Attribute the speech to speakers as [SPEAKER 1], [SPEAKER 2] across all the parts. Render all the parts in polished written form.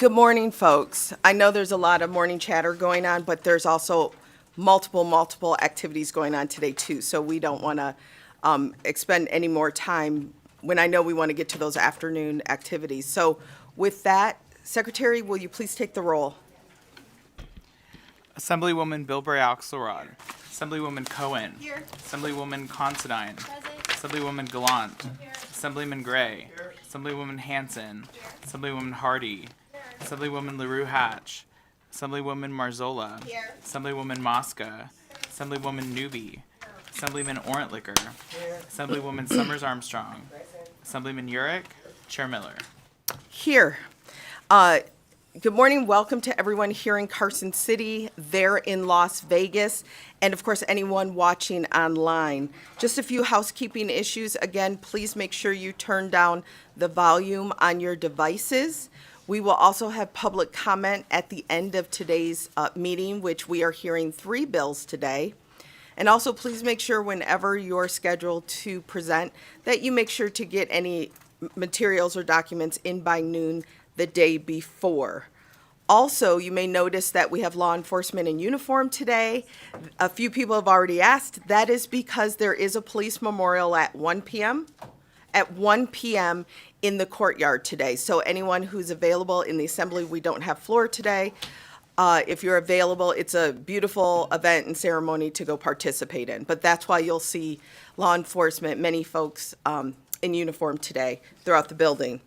[SPEAKER 1] Good morning, folks. I know there's a lot of morning chatter going on, but there's also multiple activities going on today too. So we don't want to expend any more time when I know we want to get to those afternoon activities. So with that, Secretary, will you please take the roll?
[SPEAKER 2] Assemblywoman Bilbray Axelrod. Assemblywoman Cohen.
[SPEAKER 3] Here.
[SPEAKER 2] Assemblywoman Considine.
[SPEAKER 3] Present.
[SPEAKER 2] Assemblywoman Gallant.
[SPEAKER 3] Here.
[SPEAKER 2] Assemblyman Gray.
[SPEAKER 3] Here.
[SPEAKER 2] Assemblywoman Hanson.
[SPEAKER 3] Here.
[SPEAKER 2] Assemblywoman Hardy.
[SPEAKER 3] Here.
[SPEAKER 2] Assemblywoman LaRue Hatch. Assemblywoman Marzola.
[SPEAKER 3] Here.
[SPEAKER 2] Assemblywoman Mosca. Assemblywoman Newby. Assemblyman Orentlicker. Assemblywoman Summers Armstrong. Assemblyman Urick. Chair Miller.
[SPEAKER 1] Here. Good morning. Welcome to everyone here in Carson City, there in Las Vegas, and of course, anyone watching online. Just a few housekeeping issues. Again, please make sure you turn down the volume on your devices. We will also have public comment at the end of today's meeting, which we are hearing 3 bills today. And also, please make sure whenever you're scheduled to present that you make sure to get any materials or documents in by noon the day before. Also, you may notice that we have law enforcement in uniform today. A few people have already asked. That is because there is a police memorial at 1 p.m. At 1 p.m. in the courtyard today. So anyone who's available in the assembly, we don't have floor today. If you're available, it's a beautiful event and ceremony to go participate in. But that's why you'll see law enforcement, many folks in uniform today throughout the building.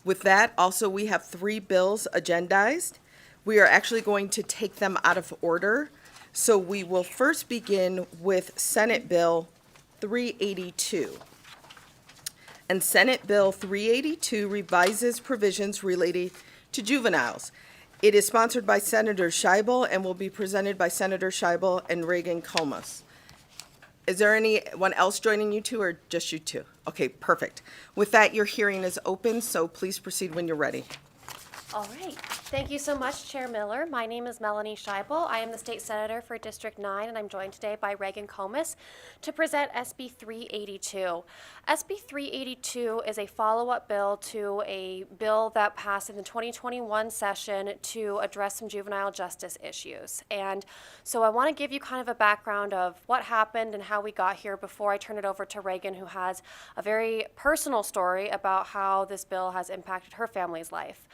[SPEAKER 1] With that, also, we have 3 bills agendized. We are actually going to take them out of order. So we will first begin with Senate Bill 382. And Senate Bill 382 revises provisions related to juveniles. It is sponsored by Senator Scheibel and will be presented by Senator Scheibel and Reagan Comas. Is there anyone else joining you two or just you two? Okay, perfect. With that, your hearing is open, so please proceed when you're ready.
[SPEAKER 3] All right. Thank you so much, Chair Miller. My name is Melanie Scheibel. I am the state senator for District 9, and I'm joined today by Reagan Comas to present SB 382. SB 382 is a follow-up bill to a bill that passed in the 2021 session to address some juvenile justice issues. And so I want to give you kind of a background of what happened and how we got here before I turn it over to Reagan, who has a very personal story about how this bill has impacted her family's life.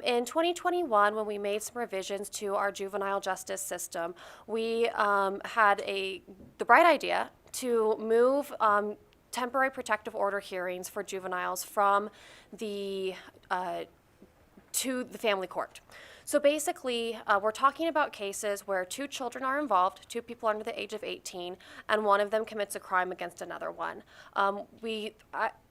[SPEAKER 3] In 2021, when we made some revisions to our juvenile justice system, we had the bright idea to move temporary protective order hearings for juveniles from to the family court. So basically, we're talking about cases where 2 children are involved, 2 people under the age of 18, and one of them commits a crime against another one.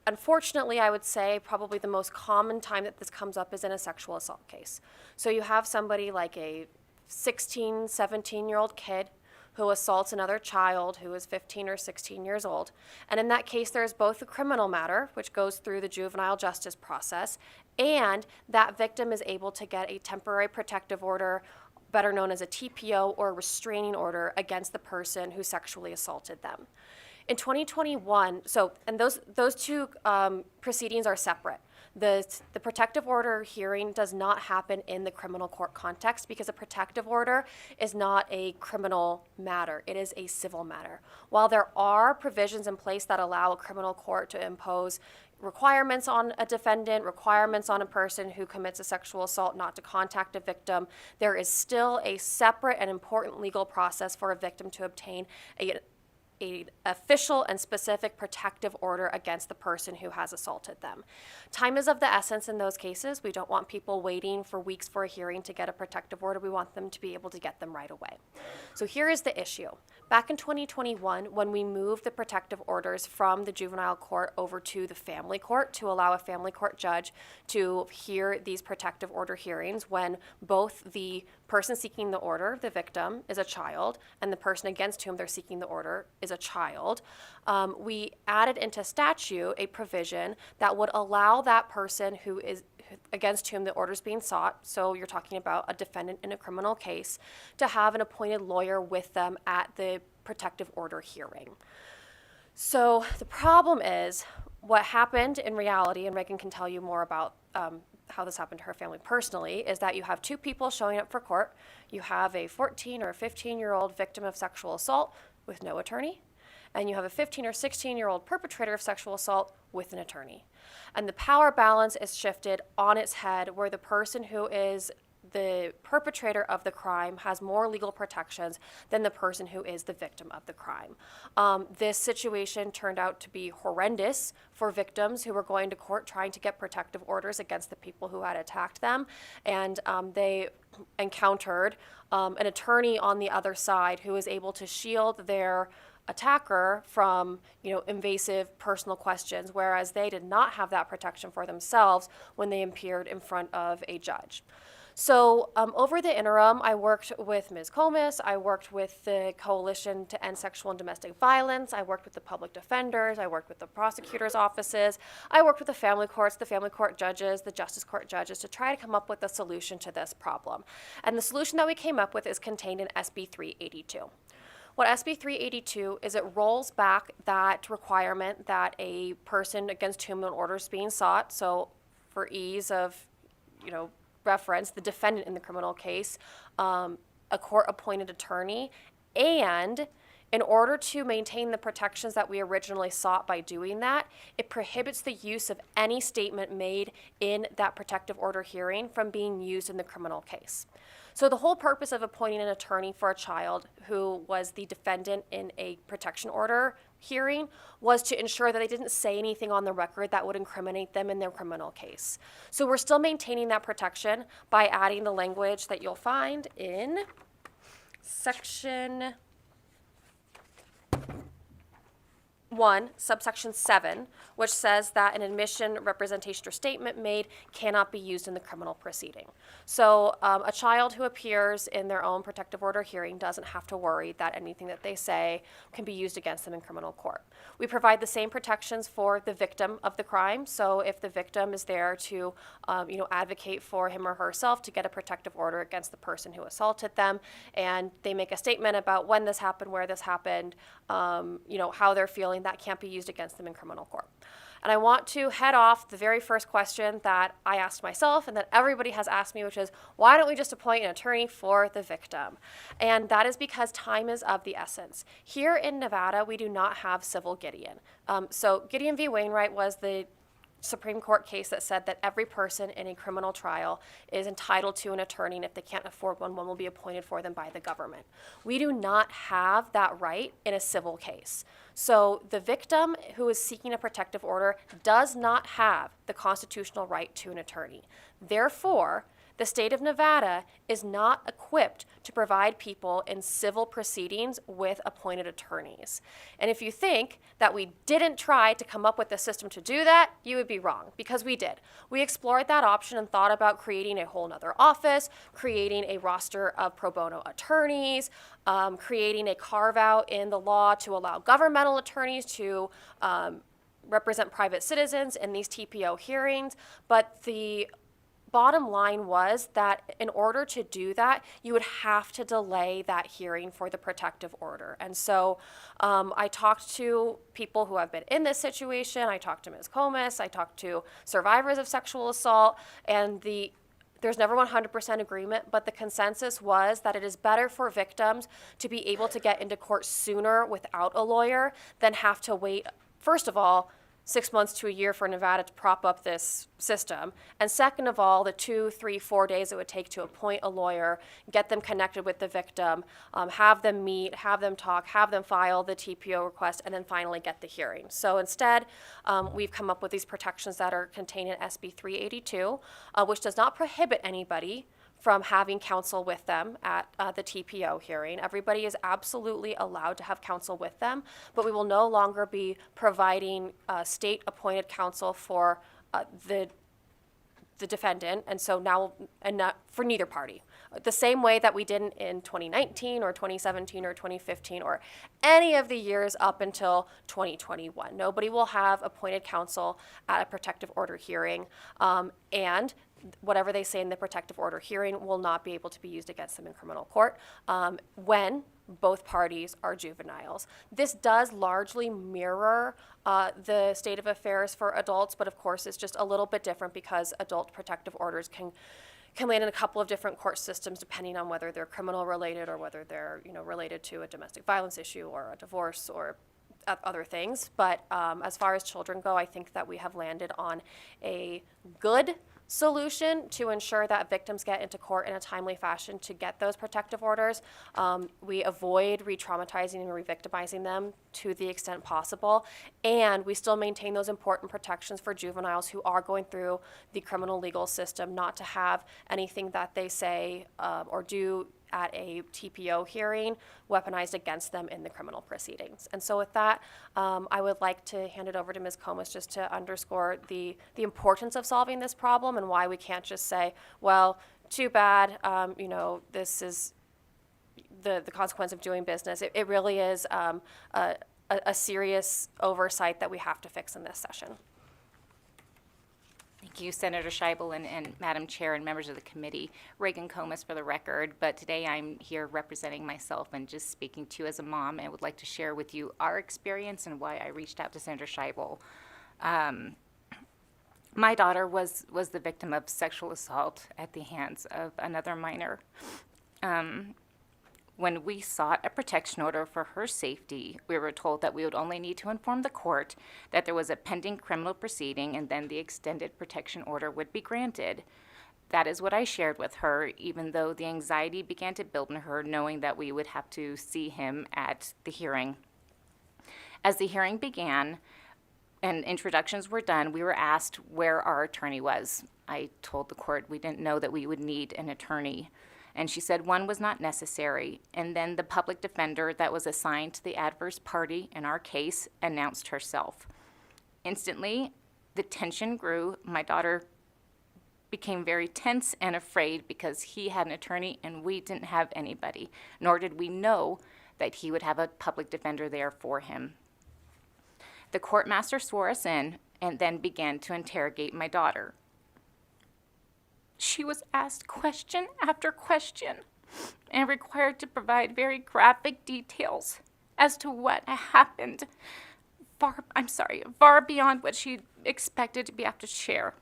[SPEAKER 3] Unfortunately, I would say probably the most common time that this comes up is in a sexual assault case. So you have somebody like a 16, 17-year-old kid who assaults another child who is 15 or 16 years old. And in that case, there's both a criminal matter, which goes through the juvenile justice process, and that victim is able to get a temporary protective order, better known as a TPO or restraining order, against the person who sexually assaulted them. In 2021, and those 2 proceedings are separate. The protective order hearing does not happen in the criminal court context because a protective order is not a criminal matter. It is a civil matter. While there are provisions in place that allow a criminal court to impose requirements on a defendant, requirements on a person who commits a sexual assault not to contact a victim, there is still a separate and important legal process for a victim to obtain an official and specific protective order against the person who has assaulted them. Time is of the essence in those cases. We don't want people waiting for weeks for a hearing to get a protective order. We want them to be able to get them right away. So here is the issue. Back in 2021, when we moved the protective orders from the juvenile court over to the family court to allow a family court judge to hear these protective order hearings when both the person seeking the order, the victim, is a child, and the person against whom they're seeking the order is a child, we added into statute a provision that would allow that person who is against whom the order is being sought, so you're talking about a defendant in a criminal case, to have an appointed lawyer with them at the protective order hearing. So the problem is what happened in reality, and Reagan can tell you more about how this happened to her family personally, is that you have two people showing up for court. You have a 14 or 15-year-old victim of sexual assault with no attorney, and you have a 15 or 16-year-old perpetrator of sexual assault with an attorney. And the power balance is shifted on its head, where the person who is the perpetrator of the crime has more legal protections than the person who is the victim of the crime. This situation turned out to be horrendous for victims who were going to court trying to get protective orders against the people who had attacked them, and they encountered an attorney on the other side who was able to shield their attacker from, invasive personal questions, whereas they did not have that protection for themselves when they appeared in front of a judge. So over the interim, I worked with Ms. Comis, I worked with the Coalition to End Sexual and Domestic Violence, I worked with the public defenders, I worked with the prosecutors' offices, I worked with the family courts, the family court judges, the justice court judges to try to come up with a solution to this problem. And the solution that we came up with is contained in SB 382. What SB 382 is, it rolls back that requirement that a person against whom an order is being sought, so for ease of, reference, the defendant in the criminal case, a court-appointed attorney, and in order to maintain the protections that we originally sought by doing that, it prohibits the use of any statement made in that protective order hearing from being used in the criminal case. So the whole purpose of appointing an attorney for a child who was the defendant in a protection order hearing was to ensure that they didn't say anything on the record that would incriminate them in their criminal case. So we're still maintaining that protection by adding the language that you'll find in section 1, subsection 7, which says that an admission, representation, or statement made cannot be used in the criminal proceeding. So a child who appears in their own protective order hearing doesn't have to worry that anything that they say can be used against them in criminal court. We provide the same protections for the victim of the crime. So if the victim is there to advocate for him or herself to get a protective order against the person who assaulted them, and they make a statement about when this happened, where this happened, how they're feeling, that can't be used against them in criminal court. And I want to head off the very first question that I asked myself and that everybody has asked me, which is, why don't we just appoint an attorney for the victim? And that is because time is of the essence. Here in Nevada, we do not have civil Gideon. So Gideon v. Wainwright was the Supreme Court case that said that every person in a criminal trial is entitled to an attorney, and if they can't afford one will be appointed for them by the government. We do not have that right in a civil case. So the victim who is seeking a protective order does not have the constitutional right to an attorney. Therefore, the state of Nevada is not equipped to provide people in civil proceedings with appointed attorneys. And if you think that we didn't try to come up with a system to do that, you would be wrong, because we did. We explored that option and thought about creating a whole nother office, creating a roster of pro bono attorneys, creating a carve-out in the law to allow governmental attorneys to represent private citizens in these TPO hearings, but the bottom line was that in order to do that, you would have to delay that hearing for the protective order. And so I talked to people who have been in this situation. I talked to Ms. Comis. I talked to survivors of sexual assault. And there's never 100% agreement, but the consensus was that it is better for victims to be able to get into court sooner without a lawyer than have to wait, first of all, 6 months to a year for Nevada to prop up this system. And second of all, the 2, 3, 4 days it would take to appoint a lawyer, get them connected with the victim, have them meet, have them talk, have them file the TPO request, and then finally get the hearing. So instead, we've come up with these protections that are contained in SB 382, which does not prohibit anybody from having counsel with them at the TPO hearing. Everybody is absolutely allowed to have counsel with them, but we will no longer be providing state-appointed counsel for the defendant, and so now, and not for neither party. The same way that we didn't in 2019 or 2017 or 2015 or any of the years up until 2021. Nobody will have appointed counsel at a protective order hearing, and whatever they say in the protective order hearing will not be able to be used against them in criminal court when both parties are juveniles. This does largely mirror the state of affairs for adults, but of course it's just a little bit different because adult protective orders can land in a couple of different court systems depending on whether they're criminal related or whether they're related to a domestic violence issue or a divorce or other things. But as far as children go, I think that we have landed on a good solution to ensure that victims get into court in a timely fashion to get those protective orders. We avoid re-traumatizing and re-victimizing them to the extent possible, and we still maintain those important protections for juveniles who are going through the criminal legal system, not to have anything that they say or do at a TPO hearing weaponized against them in the criminal proceedings. And so with that, I would like to hand it over to Ms. Comas just to underscore the importance of solving this problem and why we can't just say, well, too bad, this is the consequence of doing business. It really is a serious oversight that we have to fix in this session.
[SPEAKER 4] Thank you, Senator Scheibel and Madam Chair and members of the committee. Reagan Comas for the record, but today I'm here representing myself and just speaking to you as a mom, and would like to share with you our experience and why I reached out to Senator Scheibel. My daughter was the victim of sexual assault at the hands of another minor. When we sought a protection order for her safety, we were told that we would only need to inform the court that there was a pending criminal proceeding and then the extended protection order would be granted. That is what I shared with her, even though the anxiety began to build in her, knowing that we would have to see him at the hearing. As the hearing began and introductions were done, we were asked where our attorney was. I told the court we didn't know that we would need an attorney. And she said one was not necessary. And then the public defender that was assigned to the adverse party in our case announced herself. Instantly, the tension grew. My daughter became very tense and afraid because he had an attorney and we didn't have anybody, nor did we know that he would have a public defender there for him. The courtmaster swore us in and then began to interrogate my daughter. She was asked question after question and required to provide very graphic details as to what happened, far beyond what she expected to be able to share.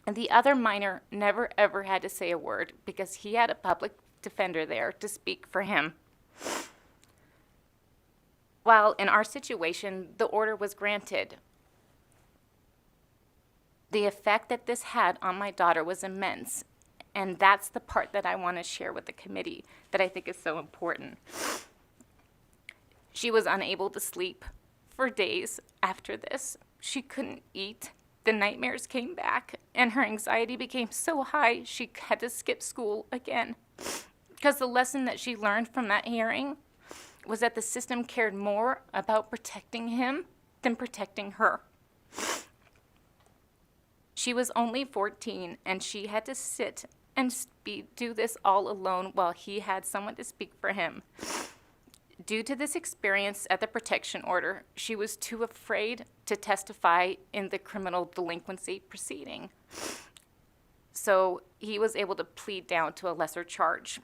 [SPEAKER 4] And the other minor never ever had to say a word because he had a public defender there to speak for him. While in our situation, the order was granted, the effect that this had on my daughter was immense, and that's the part that I want to share with the committee that I think is so important. She was unable to sleep for days after this. She couldn't eat. The nightmares came back, and her anxiety became so high she had to skip school again. Because the lesson that she learned from that hearing was that the system cared more about protecting him than protecting her. She was only 14, and she had to sit and do this all alone while he had someone to speak for him. Due to this experience at the protection order, she was too afraid to testify in the criminal delinquency proceeding. So he was able to plead down to a lesser charge.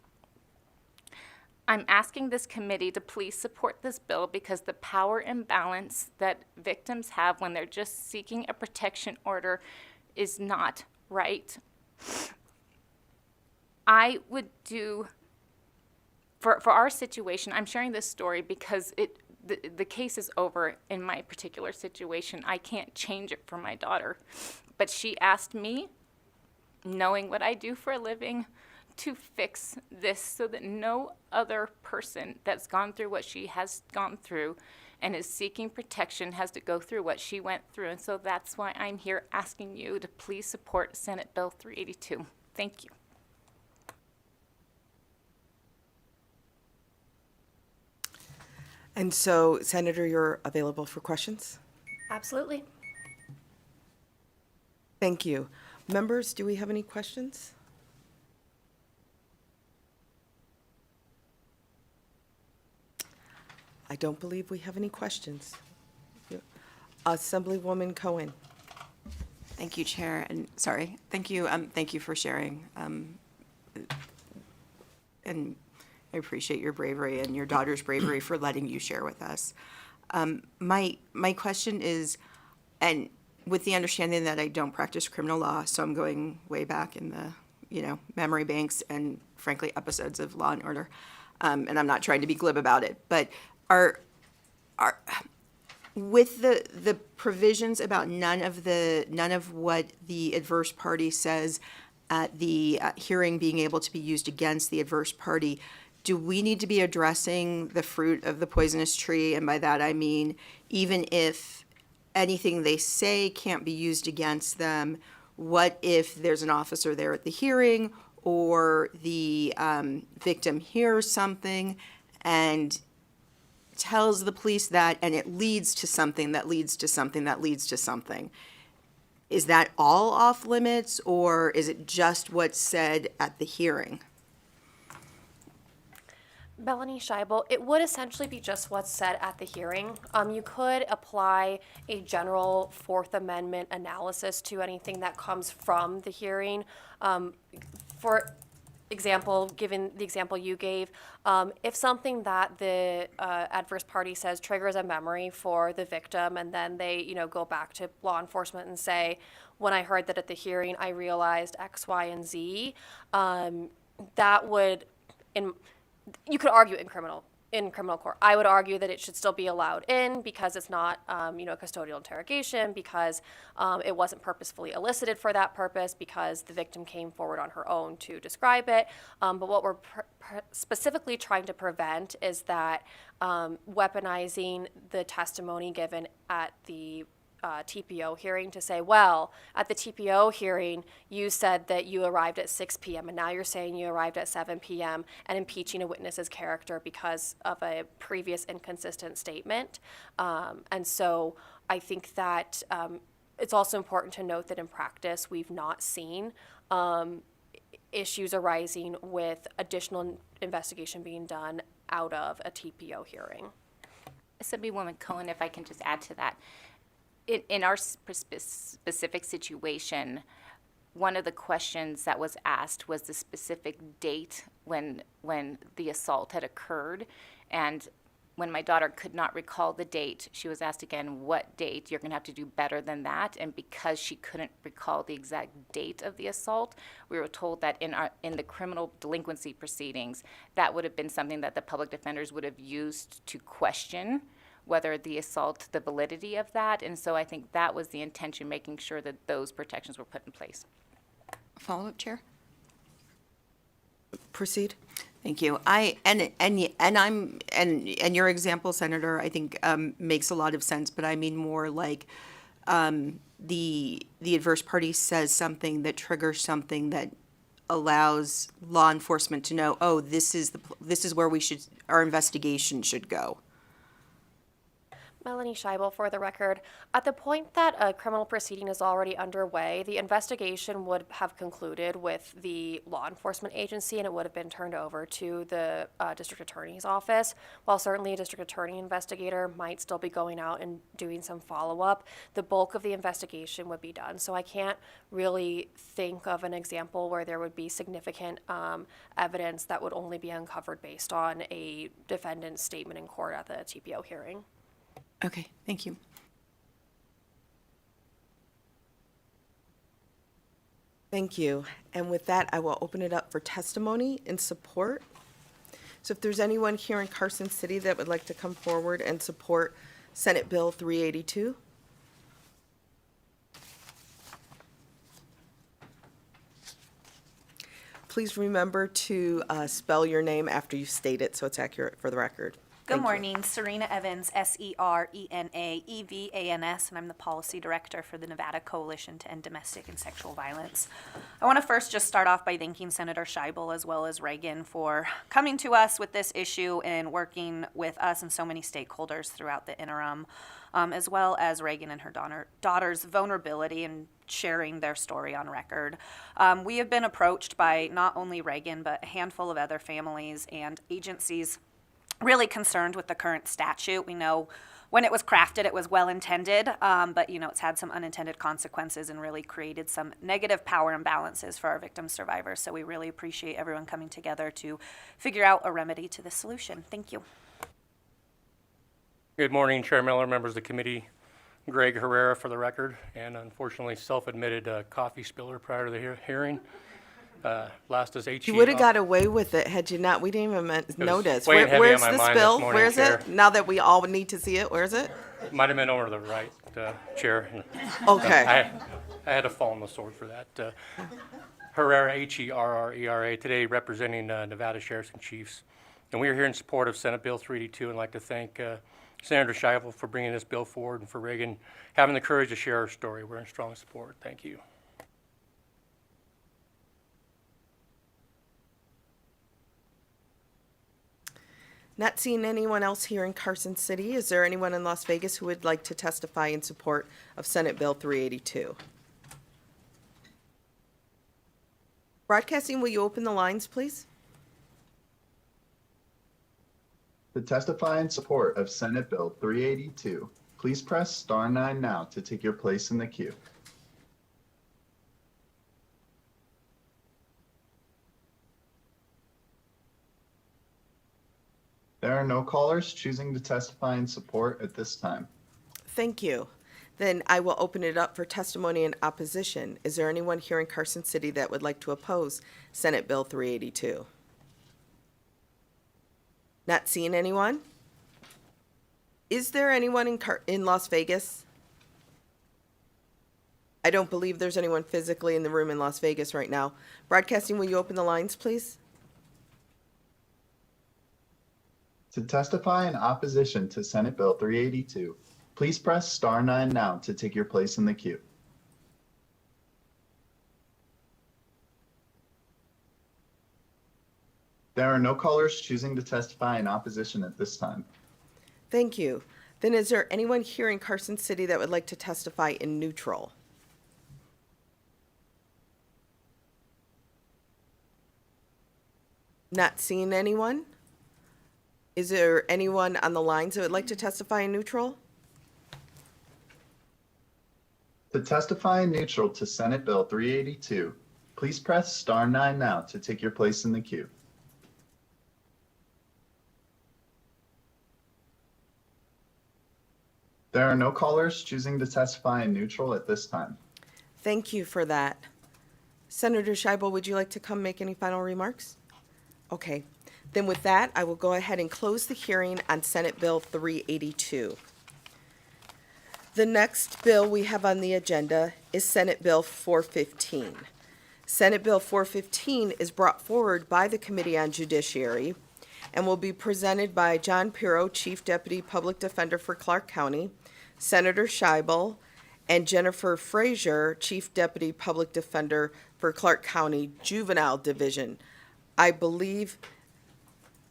[SPEAKER 4] I'm asking this committee to please support this bill because the power imbalance that victims have when they're just seeking a protection order is not right. I would do, for our situation, I'm sharing this story because the case is over in my particular situation. I can't change it for my daughter. But she asked me, knowing what I do for a living, to fix this so that no other person that's gone through what she has gone through and is seeking protection has to go through what she went through. And so that's why I'm here asking you to please support Senate Bill 382. Thank you.
[SPEAKER 1] And so, Senator, you're available for questions?
[SPEAKER 3] Absolutely.
[SPEAKER 1] Thank you. Members, do we have any questions? I don't believe we have any questions. Assemblywoman Cohen.
[SPEAKER 5] Thank you, Chair, and thank you for sharing. And I appreciate your bravery and your daughter's bravery for letting you share with us. My question is, and with the understanding that I don't practice criminal law, so I'm going way back in the, memory banks and frankly, episodes of Law and Order, and I'm not trying to be glib about it, but are with the provisions about none of what the adverse party says at the hearing being able to be used against the adverse party, do we need to be addressing the fruit of the poisonous tree? And by that I mean, even if anything they say can't be used against them, what if there's an officer there at the hearing, or the victim hears something and tells the police that, and it leads to something that leads to something that leads to something? Is that all off limits, or is it just what's said at the hearing?
[SPEAKER 3] Melanie Scheibel, it would essentially be just what's said at the hearing. You could apply a general Fourth Amendment analysis to anything that comes from the hearing. For example, given the example you gave, if something that the adverse party says triggers a memory for the victim, and then they, go back to law enforcement and say, when I heard that at the hearing, I realized X, Y, and Z, that would, you could argue in criminal court. I would argue that it should still be allowed in because it's not, a custodial interrogation, because it wasn't purposefully elicited for that purpose, because the victim came forward on her own to describe it. But what we're specifically trying to prevent is that weaponizing the testimony given at the TPO hearing to say, well, at the TPO hearing, you said that you arrived at 6 p.m. and now you're saying you arrived at 7 p.m. and impeaching a witness's character because of a previous inconsistent statement. And so I think that it's also important to note that in practice, we've not seen issues arising with additional investigation being done out of a TPO hearing.
[SPEAKER 4] Assemblywoman Cohen, if I can just add to that. In our specific situation, one of the questions that was asked was the specific date when the assault had occurred. And when my daughter could not recall the date, she was asked again, what date? You're going to have to do better than that. And because she couldn't recall the exact date of the assault, we were told that in the criminal delinquency proceedings, that would have been something that the public defenders would have used to question whether the assault, the validity of that. And so I think that was the intention, making sure that those protections were put in place.
[SPEAKER 5] Follow-up, Chair?
[SPEAKER 1] Proceed.
[SPEAKER 5] Thank you. Your example, Senator, I think makes a lot of sense, but I mean more like the adverse party says something that triggers something that allows law enforcement to know, oh, this is where our investigation should go.
[SPEAKER 3] Melanie Scheibel, for the record. At the point that a criminal proceeding is already underway, the investigation would have concluded with the law enforcement agency, and it would have been turned over to the district attorney's office. While certainly a district attorney investigator might still be going out and doing some follow-up, the bulk of the investigation would be done. So I can't really think of an example where there would be significant evidence that would only be uncovered based on a defendant's statement in court at the TPO hearing.
[SPEAKER 5] Okay, thank you.
[SPEAKER 1] Thank you. And with that, I will open it up for testimony in support. So if there's anyone here in Carson City that would like to come forward and support Senate Bill 382. Please remember to spell your name after you state it so it's accurate for the record.
[SPEAKER 6] Good
[SPEAKER 1] Thank you.
[SPEAKER 6] morning, Serena Evans, SERENAEVANS, and I'm the Policy Director for the Nevada Coalition to End Domestic and Sexual Violence. I want to first just start off by thanking Senator Scheibel as well as Reagan for coming to us with this issue and working with us and so many stakeholders throughout the interim, as well as Reagan and her daughter's vulnerability and sharing their story on record. We have been approached by not only Reagan, but a handful of other families and agencies really concerned with the current statute. We know when it was crafted, it was well-intended, but, it's had some unintended consequences and really created some negative power imbalances for our victim survivors. So we really appreciate everyone coming together to figure out a remedy to this solution. Thank you.
[SPEAKER 7] Good morning, Chair Miller, members of the committee. Greg Herrera for the record, and unfortunately self-admitted coffee spiller prior to the hearing. Last is HE.
[SPEAKER 1] You would have got away with it had you not. We didn't even notice.
[SPEAKER 7] weighing heavy
[SPEAKER 1] Where's
[SPEAKER 7] on my
[SPEAKER 1] this
[SPEAKER 7] mind
[SPEAKER 1] bill?
[SPEAKER 7] this morning,
[SPEAKER 1] Where is
[SPEAKER 7] Chair.
[SPEAKER 1] it? Now that we all need to see it, where is it?
[SPEAKER 7] Might have been over to the right, Chair.
[SPEAKER 1] Okay.
[SPEAKER 7] I had to fall on the sword for that. Herrera, Herrera, today representing Nevada Sheriffs and Chiefs. And we are here in support of Senate Bill 382, and I'd like to thank Senator Scheibel for bringing this bill forward and for Reagan having the courage to share our story. We're in strong support. Thank you.
[SPEAKER 1] Not seeing anyone else here in Carson City. Is there anyone in Las Vegas who would like to testify in support of Senate Bill 382? Broadcasting, will you open the lines, please?
[SPEAKER 8] To testify in support of Senate Bill 382, please press star 9 now to take your place in the queue. There are no callers choosing to testify in support at this time.
[SPEAKER 1] Thank you. Then I will open it up for testimony in opposition. Is there anyone here in Carson City that would like to oppose Senate Bill 382? Not seeing anyone? Is there anyone in Las Vegas? I don't believe there's anyone physically in the room in Las Vegas right now. Broadcasting, will you open the lines, please?
[SPEAKER 8] To testify in opposition to Senate Bill 382, please press star 9 now to take your place in the queue. There are no callers choosing to testify in opposition at this time.
[SPEAKER 1] Thank you. Then is there anyone here in Carson City that would like to testify in neutral? Not seeing anyone? Is there anyone on the lines that would like to testify in neutral?
[SPEAKER 8] To testify in neutral to Senate Bill 382, please press star 9 now to take your place in the queue. There are no callers choosing to testify in neutral at this time.
[SPEAKER 1] Thank you for that. Senator Scheibel, would you like to come make any final remarks? Okay. Then with that, I will go ahead and close the hearing on Senate Bill 382. The next bill we have on the agenda is Senate Bill 415. Senate Bill 415 is brought forward by the Committee on Judiciary and will be presented by John Pirro, Chief Deputy Public Defender for Clark County, Senator Scheibel, and Jennifer Frazier, Chief Deputy Public Defender for Clark County Juvenile Division. I believe,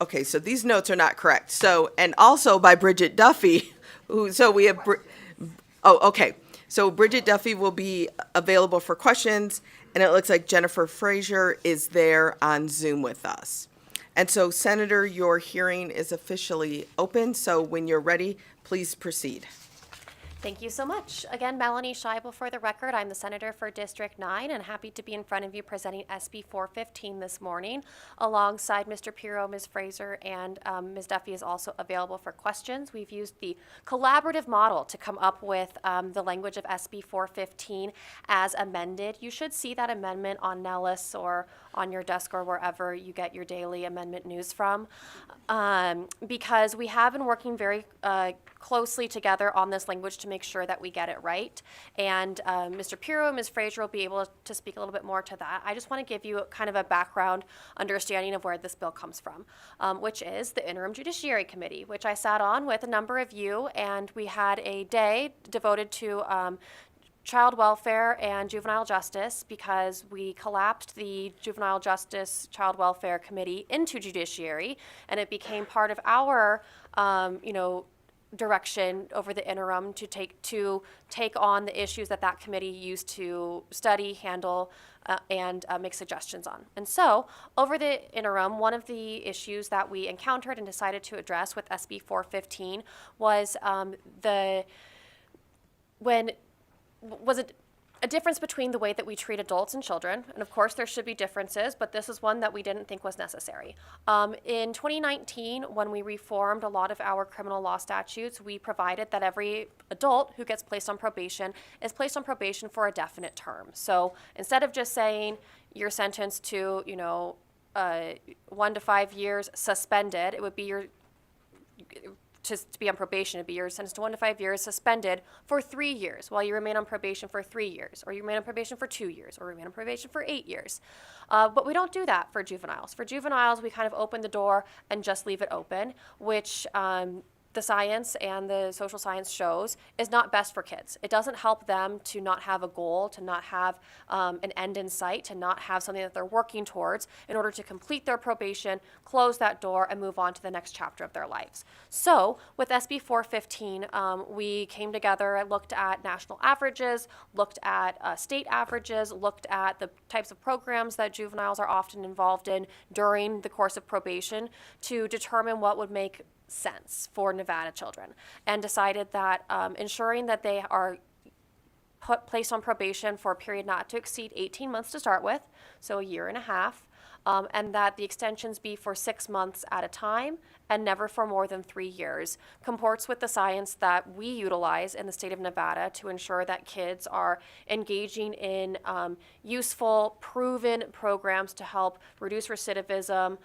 [SPEAKER 1] okay, so these notes are not correct. So, and also by Bridget Duffy, so Bridget Duffy will be available for questions, and it looks like Jennifer Frazier is there on Zoom with us. And so, Senator, your hearing is officially open, so when you're ready, please proceed.
[SPEAKER 3] Thank you so much. Again, Melanie Scheibel for the record. I'm the Senator for District 9 and happy to be in front of you presenting SB 415 this morning alongside Mr. Pirro, Ms. Fraser, and Ms. Duffy is also available for questions. We've used the collaborative model to come up with the language of SB 415 as amended. You should see that amendment on Nellis or on your desk or wherever you get your daily amendment news from, because we have been working very closely together on this language to make sure that we get it right. And Mr. Pirro and Ms. Frazier will be able to speak a little bit more to that. I just want to give you kind of a background understanding of where this bill comes from, which is the Interim Judiciary Committee, which I sat on with a number of you, and we had a day devoted to child welfare and juvenile justice because we collapsed the Juvenile Justice Child Welfare Committee into Judiciary, and it became part of our, direction over the interim to take on the issues that committee used to study, handle, and make suggestions on. And so, over the interim, one of the issues that we encountered and decided to address with SB 415 was a difference between the way that we treat adults and children. And of course, there should be differences, but this is one that we didn't think was necessary. In 2019, when we reformed a lot of our criminal law statutes, we provided that every adult who gets placed on probation is placed on probation for a definite term. So instead of just saying you're sentenced to, 1 to 5 years suspended, it would be to be on probation, it'd be you're sentenced to 1 to 5 years suspended for 3 years while you remain on probation for 3 years, or you remain on probation for 2 years, or remain on probation for 8 years. But we don't do that for juveniles. For juveniles, we kind of open the door and just leave it open, which the science and the social science shows is not best for kids. It doesn't help them to not have a goal, to not have an end in sight, to not have something that they're working towards in order to complete their probation, close that door, and move on to the next chapter of their lives. So with SB 415, we came together, looked at national averages, looked at state averages, looked at the types of programs that juveniles are often involved in during the course of probation to determine what would make sense for Nevada children, and decided that ensuring that they are placed on probation for a period not to exceed 18 months to start with, so a year and a half, and that the extensions be for 6 months at a time and never for more than 3 years, comports with the science that we utilize in the state of Nevada to ensure that kids are engaging in useful, proven programs to help reduce recidivism,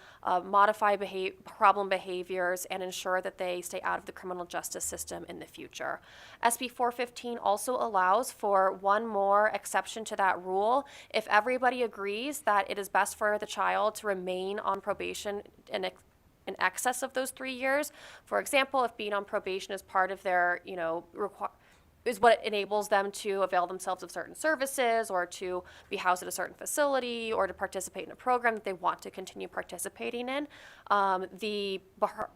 [SPEAKER 3] modify problem behaviors, and ensure that they stay out of the criminal justice system in the future. SB 415 also allows for one more exception to that rule. If everybody agrees that it is best for the child to remain on probation in excess of those 3 years. For example, if being on probation is part of their, is what enables them to avail themselves of certain services, or to be housed at a certain facility, or to participate in a program that they want to continue participating in, the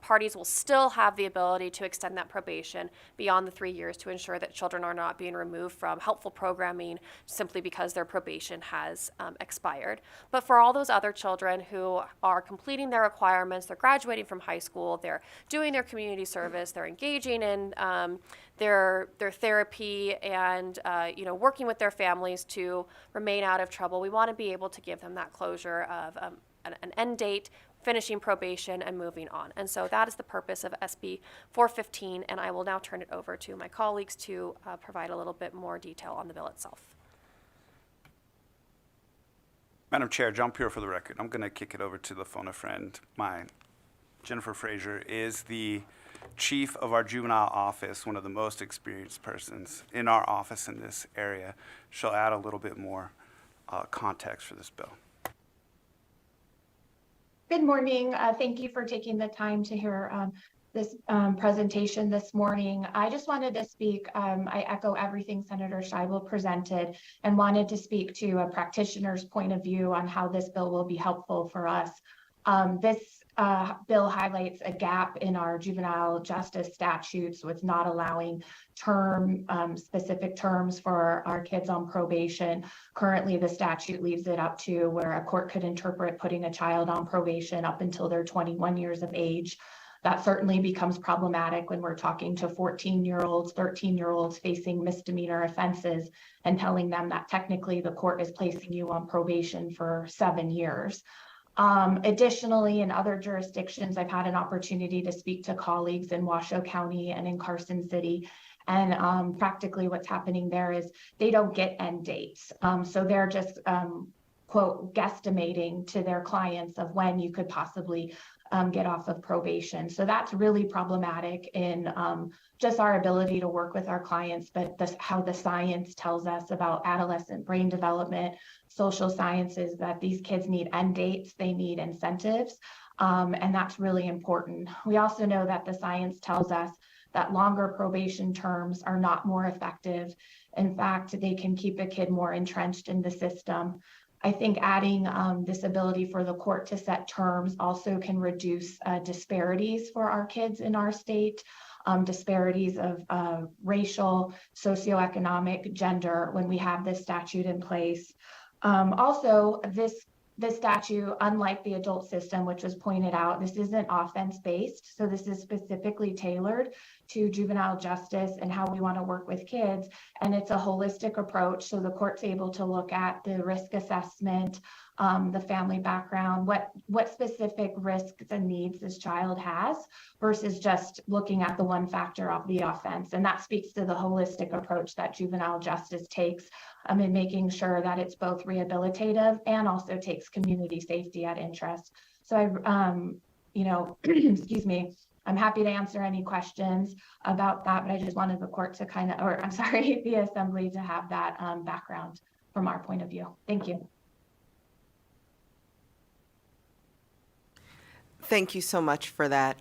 [SPEAKER 3] parties will still have the ability to extend that probation beyond the 3 years to ensure that children are not being removed from helpful programming simply because their probation has expired. But for all those other children who are completing their requirements, they're graduating from high school, they're doing their community service, they're engaging in their therapy, and working with their families to remain out of trouble, we want to be able to give them that closure of an end date, finishing probation, and moving on. And so that is the purpose of SB 415, and I will now turn it over to my colleagues to provide a little bit more detail on the bill itself.
[SPEAKER 9] Madam Chair, John Pure for the record. I'm going to kick it over to the phone a friend. Jennifer Frazier is the chief of our juvenile office, one of the most experienced persons in our office in this area. She'll add a little bit more context for this bill.
[SPEAKER 10] Good morning. Thank you for taking the time to hear this presentation this morning. I just wanted to speak, I echo everything Senator Scheibel presented, and wanted to speak to a practitioner's point of view on how this bill will be helpful for us. This bill highlights a gap in our juvenile justice statutes with not allowing specific terms for our kids on probation. Currently, the statute leaves it up to where a court could interpret putting a child on probation up until they're 21 years of age. That certainly becomes problematic when we're talking to 14-year-olds, 13-year-olds facing misdemeanor offenses and telling them that technically the court is placing you on probation for 7 years. Additionally, in other jurisdictions, I've had an opportunity to speak to colleagues in Washoe County and in Carson City. And practically what's happening there is they don't get end dates. So they're just, quote, guesstimating to their clients of when you could possibly get off of probation. So that's really problematic in just our ability to work with our clients, but how the science tells us about adolescent brain development, social sciences, that these kids need end dates, they need incentives, and that's really important. We also know that the science tells us that longer probation terms are not more effective. In fact, they can keep a kid more entrenched in the system. I think adding this ability for the court to set terms also can reduce disparities for our kids in our state. disparities of racial, socioeconomic, gender when we have this statute in place. Also, this statute, unlike the adult system, which was pointed out, this isn't offense-based. So this is specifically tailored to juvenile justice and how we want to work with kids. And it's a holistic approach. So the court's able to look at the risk assessment, the family background, what specific risks and needs this child has versus just looking at the one factor of the offense. And that speaks to the holistic approach that juvenile justice takes in making sure that it's both rehabilitative and also takes community safety at interest. So excuse me, I'm happy to answer any questions about that, but I just wanted the court to the assembly to have that background from our point of view. Thank you.
[SPEAKER 1] Thank you so much for that.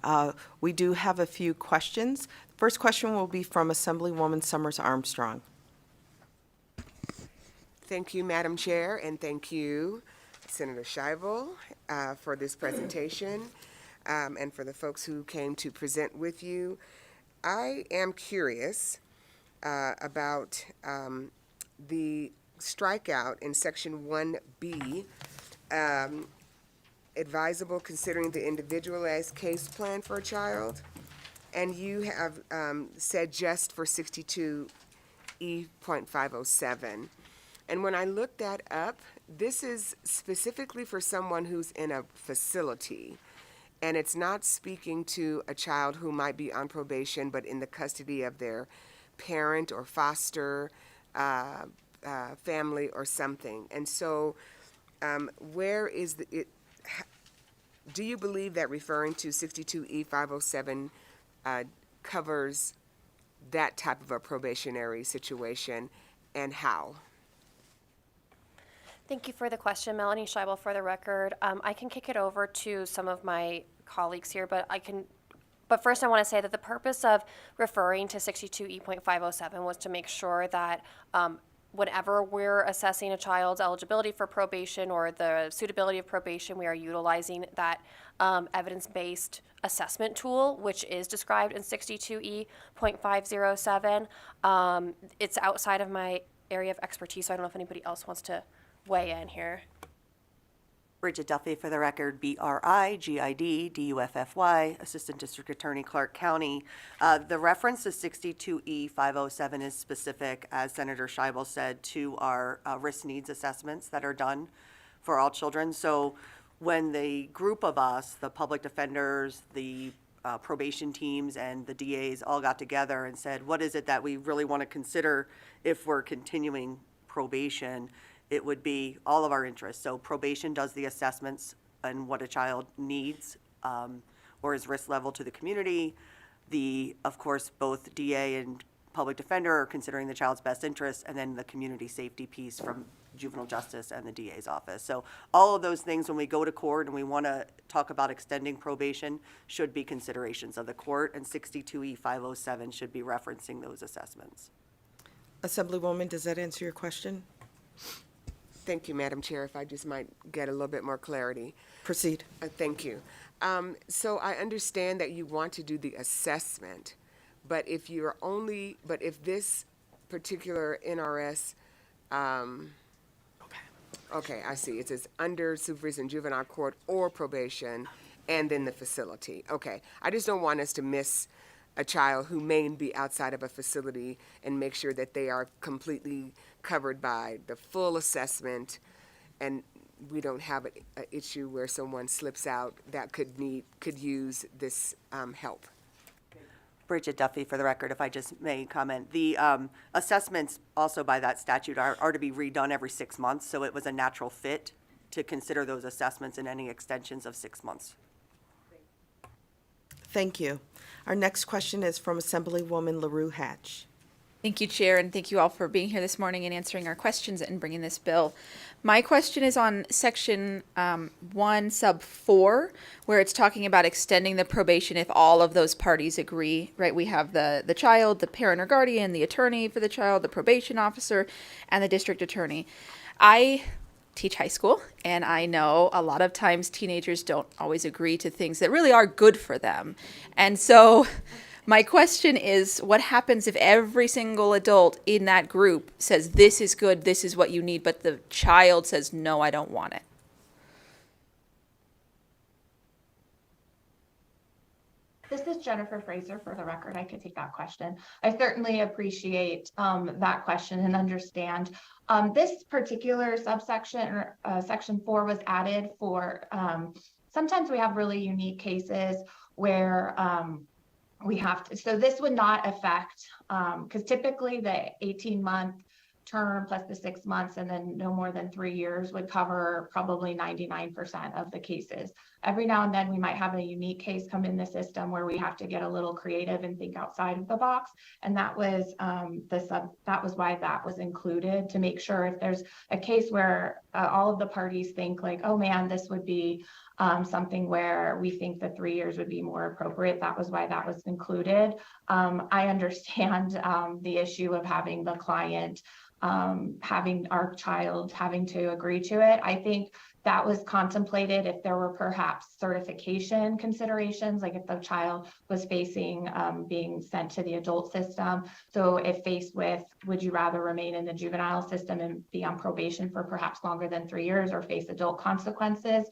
[SPEAKER 1] We do have a few questions. First question will be from Assemblywoman Summers Armstrong.
[SPEAKER 11] Thank you, Madam Chair, and thank you, Senator Scheibel, for this presentation, and for the folks who came to present with you. I am curious about the strikeout in Section 1B, advisable considering the individualized case plan for a child, and you have said just for 62E.507. And when I looked that up, this is specifically for someone who's in a facility, and it's not speaking to a child who might be on probation but in the custody of their parent or foster family or something. And so where is it? Do you believe that referring to 62E.507 covers that type of a probationary situation, and how?
[SPEAKER 3] Thank you for the question, Melanie Scheibel, for the record. I can kick it over to some of my colleagues here, but first I want to say that the purpose of referring to 62E.507 was to make sure that whenever we're assessing a child's eligibility for probation or the suitability of probation, we are utilizing that evidence-based assessment tool, which is described in 62E.507. It's outside of my area of expertise, so I don't know if anybody else wants to weigh in here.
[SPEAKER 12] Bridget Duffy, for the record, BRIGID, DUFFY, Assistant District Attorney, Clark County. The reference to 62E.507 is specific, as Senator Scheibel said, to our risk needs assessments that are done for all children. So when the group of us, the public defenders, the probation teams, and the DAs all got together and said, what is it that we really want to consider if we're continuing probation? It would be all of our interests. So probation does the assessments and what a child needs or his risk level to the community. Of course, both DA and public defender are considering the child's best interests, and then the community safety piece from juvenile justice and the DA's office. So all of those things, when we go to court and we want to talk about extending probation, should be considerations of the court, and 62E.507 should be referencing those assessments.
[SPEAKER 1] Assemblywoman, does that answer your question?
[SPEAKER 11] Thank you, Madam Chair. If I just might get a little bit more clarity.
[SPEAKER 1] Proceed.
[SPEAKER 11] Thank you. So I understand that you want to do the assessment, but if this particular NRS, okay, I see. It says under supervision, juvenile court, or probation, and then the facility. Okay, I just don't want us to miss a child who may be outside of a facility and make sure that they are completely covered by the full assessment, and we don't have an issue where someone slips out that could use this help.
[SPEAKER 12] Bridget Duffy, for the record, if I just may comment. The assessments also by that statute are to be redone every 6 months, so it was a natural fit to consider those assessments and any extensions of 6 months.
[SPEAKER 1] Thank you. Our next question is from Assemblywoman LaRue Hatch.
[SPEAKER 13] Thank you, Chair, and thank you all for being here this morning and answering our questions and bringing this bill. My question is on Section 1, Sub 4, where it's talking about extending the probation if all of those parties agree, right? We have the child, the parent or guardian, the attorney for the child, the probation officer, and the district attorney. I teach high school, and I know a lot of times teenagers don't always agree to things that really are good for them. And so My question is, what happens if every single adult in that group says, this is good, this is what you need, but the child says, no, I don't want it?
[SPEAKER 10] This is Jennifer Fraser for the record. I could take that question. I certainly appreciate that question and understand. This particular subsection, or section 4, was added for, sometimes we have really unique cases where we have to, so this would not affect, because typically the 18-month term plus the 6 months and then no more than 3 years would cover probably 99% of the cases. Every now and then we might have a unique case come in the system where we have to get a little creative and think outside of the box. And that was that was why that was included, to make sure if there's a case where all of the parties think like, oh man, this would be something where we think the 3 years would be more appropriate. That was why that was included. I understand the issue of having the client having our child having to agree to it. I think that was contemplated if there were perhaps certification considerations, like if the child was facing being sent to the adult system. So if faced with, would you rather remain in the juvenile system and be on probation for perhaps longer than 3 years or face adult consequences?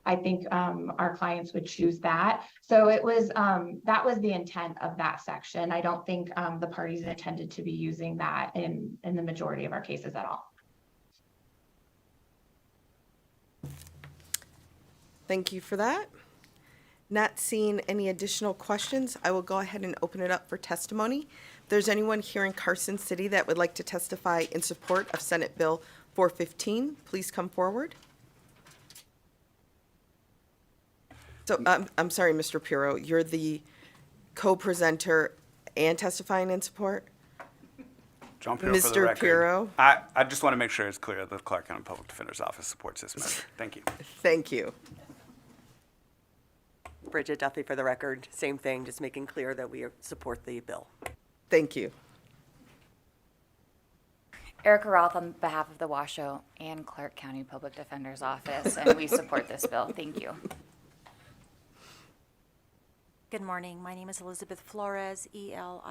[SPEAKER 10] I think our clients would choose that. So it was, that was the intent of that section. I don't think the parties intended to be using that in the majority of our cases at all.
[SPEAKER 1] Thank you for that. Not seeing any additional questions, I will go ahead and open it up for testimony. If there's anyone here in Carson City that would like to testify in support of Senate Bill 415, please come forward. So I'm sorry, Mr. Pirro, you're the co-presenter and testifying in support?
[SPEAKER 9] John Pirro for the
[SPEAKER 1] Mr.
[SPEAKER 9] record.
[SPEAKER 1] Pirro?
[SPEAKER 9] I just want to make sure it's clear that the Clark County Public Defender's Office supports this measure. Thank you.
[SPEAKER 1] Thank you.
[SPEAKER 12] Bridget Duffy for the record, same thing, just making clear that we support the bill.
[SPEAKER 1] Thank you.
[SPEAKER 4] Erica Roth on behalf of the Washoe and Clark County Public Defender's Office, and we support this bill. Thank you.
[SPEAKER 14] Good morning. My name is Elizabeth Flores, Elizabeth,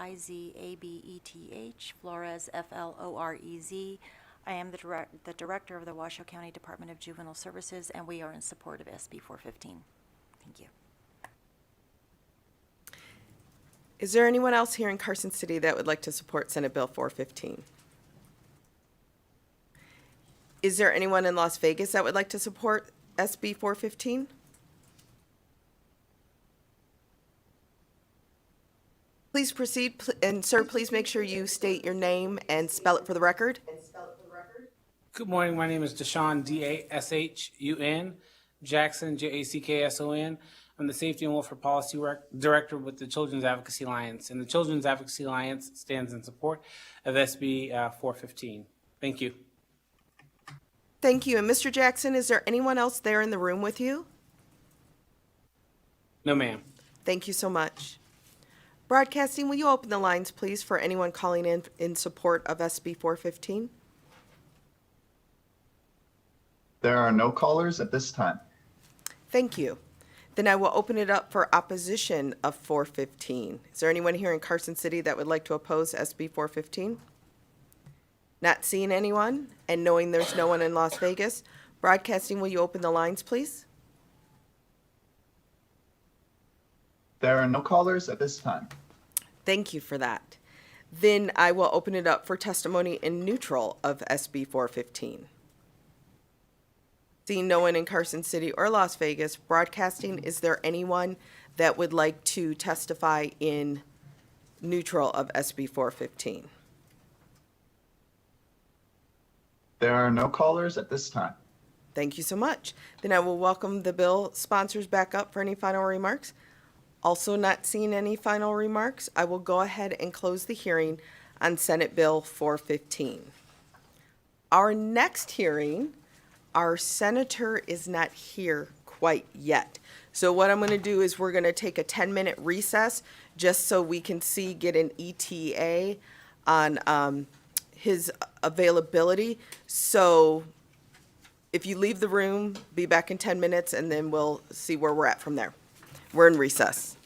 [SPEAKER 14] Flores, Florez. I am the director of the Washoe County Department of Juvenile Services, and we are in support of SB 415. Thank you.
[SPEAKER 1] Is there anyone else here in Carson City that would like to support Senate Bill 415? Is there anyone in Las Vegas that would like to support SB 415? Please proceed, and sir, please make sure you state your name and spell it for the record.
[SPEAKER 15] Good morning. My name is Deshaun, D-A-S-H-U-N, Jackson, J-A-C-K-S-O-N. I'm the Safety and Welfare Policy Director with the Children's Advocacy Alliance, and the Children's Advocacy Alliance stands in support of SB 415. Thank you.
[SPEAKER 1] Thank you. And Mr. Jackson, is there anyone else there in the room with you?
[SPEAKER 15] No, ma'am.
[SPEAKER 1] Thank you so much. Broadcasting, will you open the lines, please, for anyone calling in support of SB 415?
[SPEAKER 8] There are no callers at this time.
[SPEAKER 1] Thank you. Then I will open it up for opposition of 415. Is there anyone here in Carson City that would like to oppose SB 415? Not seeing anyone, and knowing there's no one in Las Vegas, Broadcasting, will you open the lines, please?
[SPEAKER 8] There are no callers at this time.
[SPEAKER 1] Thank you for that. Then I will open it up for testimony in neutral of SB 415. Seeing no one in Carson City or Las Vegas, Broadcasting, is there anyone that would like to testify in neutral of SB 415?
[SPEAKER 8] There are no callers at this time.
[SPEAKER 1] Thank you so much. Then I will welcome the bill sponsors back up for any final remarks. Also not seeing any final remarks, I will go ahead and close the hearing on Senate Bill 415. Our next hearing, our senator is not here quite yet. So what I'm going to do is we're going to take a 10-minute recess just so we can get an ETA on his availability. So if you leave the room, be back in 10 minutes, and then we'll see where we're at from there. We're in recess.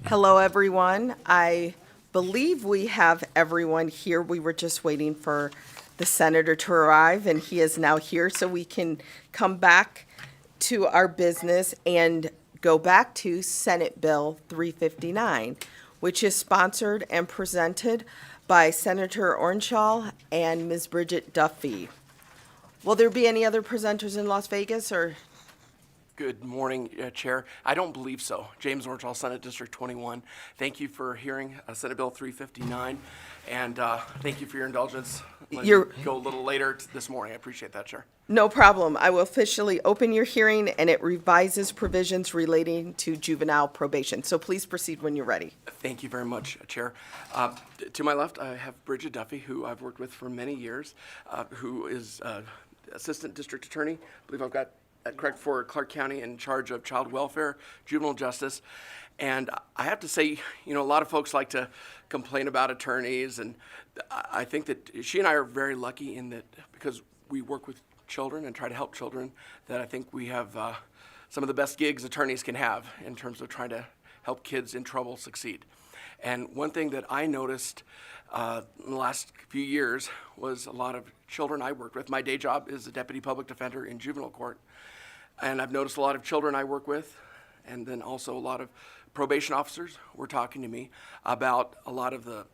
[SPEAKER 1] Hello, everyone. I believe we have everyone here. We were just waiting for the senator to arrive, and he is now here, so we can come back to our business and go back to Senate Bill 359, which is sponsored and presented by Senator Ornschall and Ms. Bridget Duffy. Will there be any other presenters in Las Vegas, or?
[SPEAKER 16] Good morning, Chair. I don't believe so. James Ornschall, Senate District 21. Thank you for hearing Senate Bill 359, and thank you for your indulgence. Let me go a little later this morning. I appreciate that, Chair.
[SPEAKER 1] No problem. I will officially open your hearing, and it revises provisions relating to juvenile probation. So please proceed when you're ready.
[SPEAKER 16] Thank you very much, Chair. To my left, I have Bridget Duffy, who I've worked with for many years, who is Assistant District Attorney. I believe I've got correct for Clark County, in charge of child welfare, juvenile justice. And I have to say, you know, a lot of folks like to complain about attorneys, and I think that she and I are very lucky in that because we work with children and try to help children, that I think we have some of the best gigs attorneys can have in terms of trying to help kids in trouble succeed. And one thing that I noticed in the last few years was a lot of children I worked with. My day job is a deputy public defender in juvenile court. And I've noticed a lot of children I work with, and then also a lot of probation officers were talking to me about a lot of the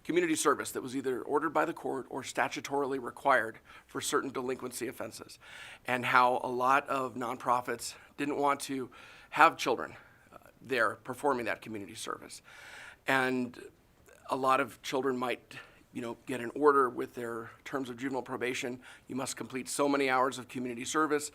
[SPEAKER 16] community service that was either ordered by the court or statutorily required for certain delinquency offenses, and how a lot of nonprofits didn't want to have children there performing that community service. And a lot of children might, you know, get an order with their terms of juvenile probation. You must complete so many hours of community service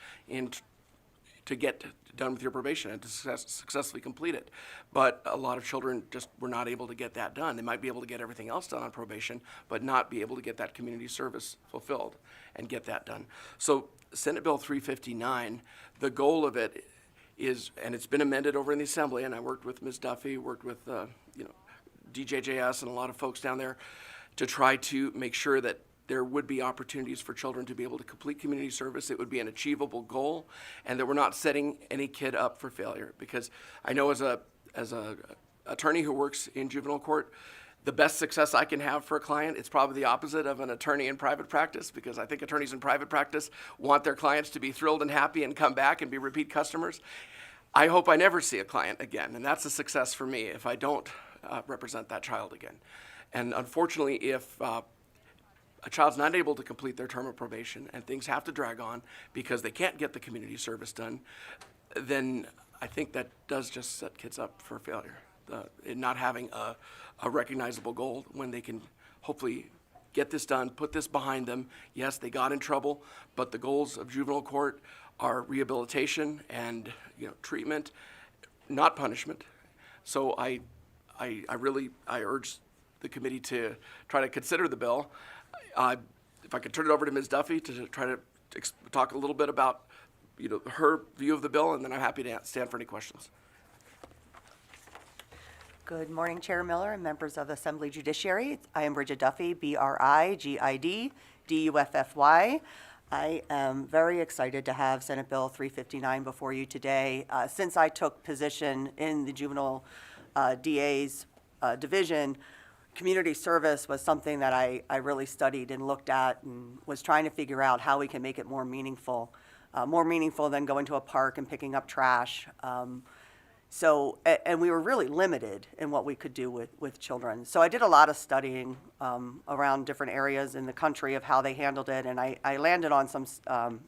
[SPEAKER 16] to get done with your probation and to successfully complete it. But a lot of children just were not able to get that done. They might be able to get everything else done on probation, but not be able to get that community service fulfilled and get that done. So Senate Bill 359, the goal of it is, and it's been amended over in the Assembly, and I worked with Ms. Duffy, worked with DJJS and a lot of folks down there to try to make sure that there would be opportunities for children to be able to complete community service. It would be an achievable goal, and that we're not setting any kid up for failure. Because I know as a attorney who works in juvenile court, the best success I can have for a client, it's probably the opposite of an attorney in private practice, because I think attorneys in private practice want their clients to be thrilled and happy and come back and be repeat customers. I hope I never see a client again, and that's a success for me if I don't represent that child again. And unfortunately, if a child's not able to complete their term of probation and things have to drag on because they can't get the community service done, then I think that does just set kids up for failure. In not having a recognizable goal when they can hopefully get this done, put this behind them. Yes, they got in trouble, but the goals of juvenile court are rehabilitation and, you know, treatment, not punishment. So I urge the committee to try to consider the bill. If I could turn it over to Ms. Duffy to try to talk a little bit about, you know, her view of the bill, and then I'm happy to stand for any questions.
[SPEAKER 12] Good morning, Chair Miller and members of the Assembly Judiciary. I am Bridget Duffy, BRIGID, DUFFY. I am very excited to have Senate Bill 359 before you today. Since I took position in the juvenile DA's division, community service was something that I really studied and looked at and was trying to figure out how we can make it more meaningful than going to a park and picking up trash. And we were really limited in what we could do with children. So I did a lot of studying around different areas in the country of how they handled it, and I landed on some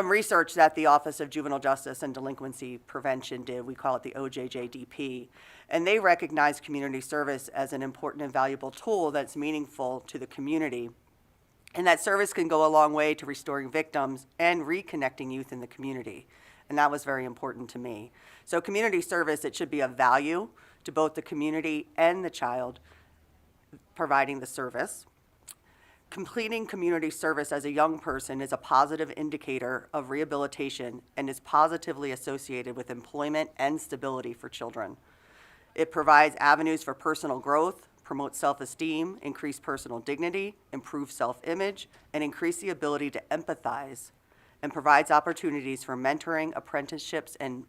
[SPEAKER 12] research that the Office of Juvenile Justice and Delinquency Prevention did. We call it the OJJDP. And they recognize community service as an important and valuable tool that's meaningful to the community. And that service can go a long way to restoring victims and reconnecting youth in the community. And that was very important to me. So community service, it should be of value to both the community and the child providing the service. Completing community service as a young person is a positive indicator of rehabilitation and is positively associated with employment and stability for children. It provides avenues for personal growth, promotes self-esteem, increase personal dignity, improve self-image, and increase the ability to empathize, and provides opportunities for mentoring, apprenticeships, and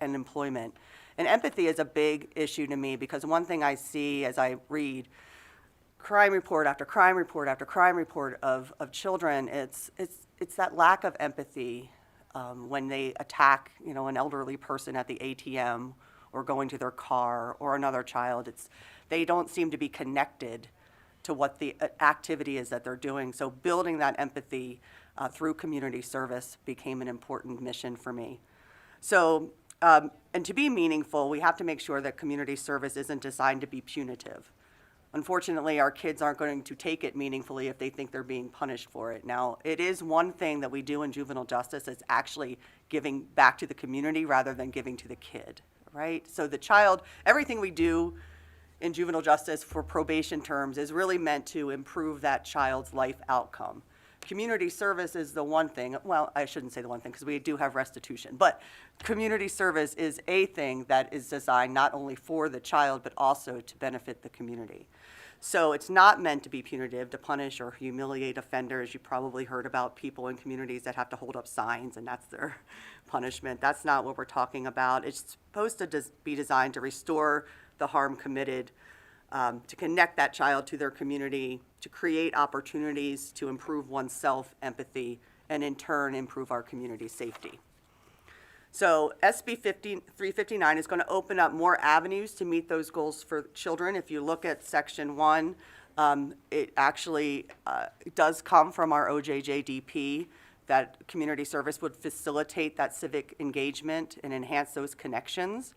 [SPEAKER 12] employment. And empathy is a big issue to me because one thing I see as I read crime report after crime report after crime report of children, it's that lack of empathy when they attack, an elderly person at the ATM or going to their car or another child. They don't seem to be connected to what the activity is that they're doing. So building that empathy through community service became an important mission for me. So, and to be meaningful, we have to make sure that community service isn't designed to be punitive. Unfortunately, our kids aren't going to take it meaningfully if they think they're being punished for it. Now, it is one thing that we do in juvenile justice is actually giving back to the community rather than giving to the kid, right? So the child, everything we do in juvenile justice for probation terms is really meant to improve that child's life outcome. Community service is the one thing, well, I shouldn't say the one thing because we do have restitution, but community service is a thing that is designed not only for the child, but also to benefit the community. So it's not meant to be punitive, to punish or humiliate offenders. You probably heard about people in communities that have to hold up signs and that's their punishment. That's not what we're talking about. It's supposed to be designed to restore the harm committed, to connect that child to their community, to create opportunities to improve one's empathy, and in turn improve our community safety. So SB 359 is going to open up more avenues to meet those goals for children. If you look at Section 1, it actually does come from our OJJDP, that community service would facilitate that civic engagement and enhance those connections.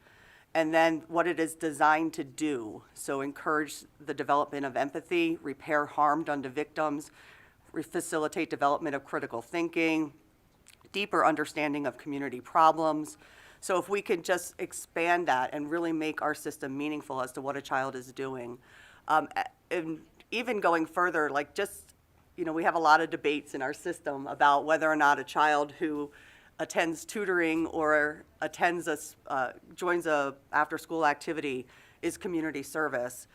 [SPEAKER 12] And then what it is designed to do, so encourage the development of empathy, repair harm done to victims, facilitate development of critical thinking, deeper understanding of community problems. So if we can just expand that and really make our system meaningful as to what a child is doing. And even going further, like just, we have a lot of debates in our system about whether or not a child who attends tutoring or joins a after-school activity is community service.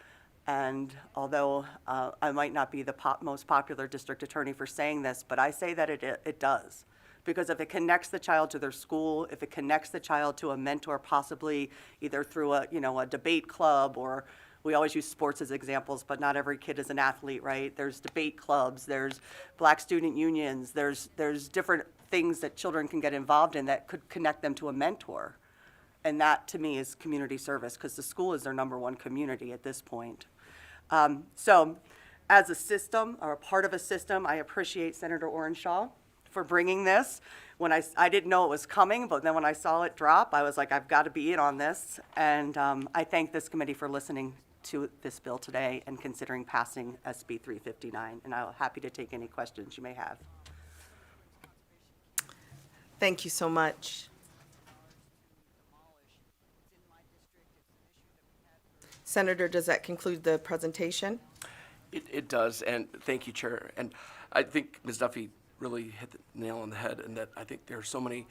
[SPEAKER 12] And although I might not be the most popular district attorney for saying this, but I say that it does. Because if it connects the child to their school, if it connects the child to a mentor, possibly either through a debate club, or we always use sports as examples, but not every kid is an athlete, right? There's debate clubs, there's Black student unions, there's different things that children can get involved in that could connect them to a mentor. And that, to me, is community service, because the school is their number one community at this point. So as a system, or a part of a system, I appreciate Senator Orenshaw for bringing this. When I didn't know it was coming, but then when I saw it drop, I was like, I've got to be in on this. And I thank this committee for listening to this bill today and considering passing SB 359. And I'm happy to take any questions you may have.
[SPEAKER 1] Thank you so much. Senator, does that conclude the presentation?
[SPEAKER 16] It does, and thank you, Chair. And I think Ms. Duffy really hit the nail on the head, and that I think there are so many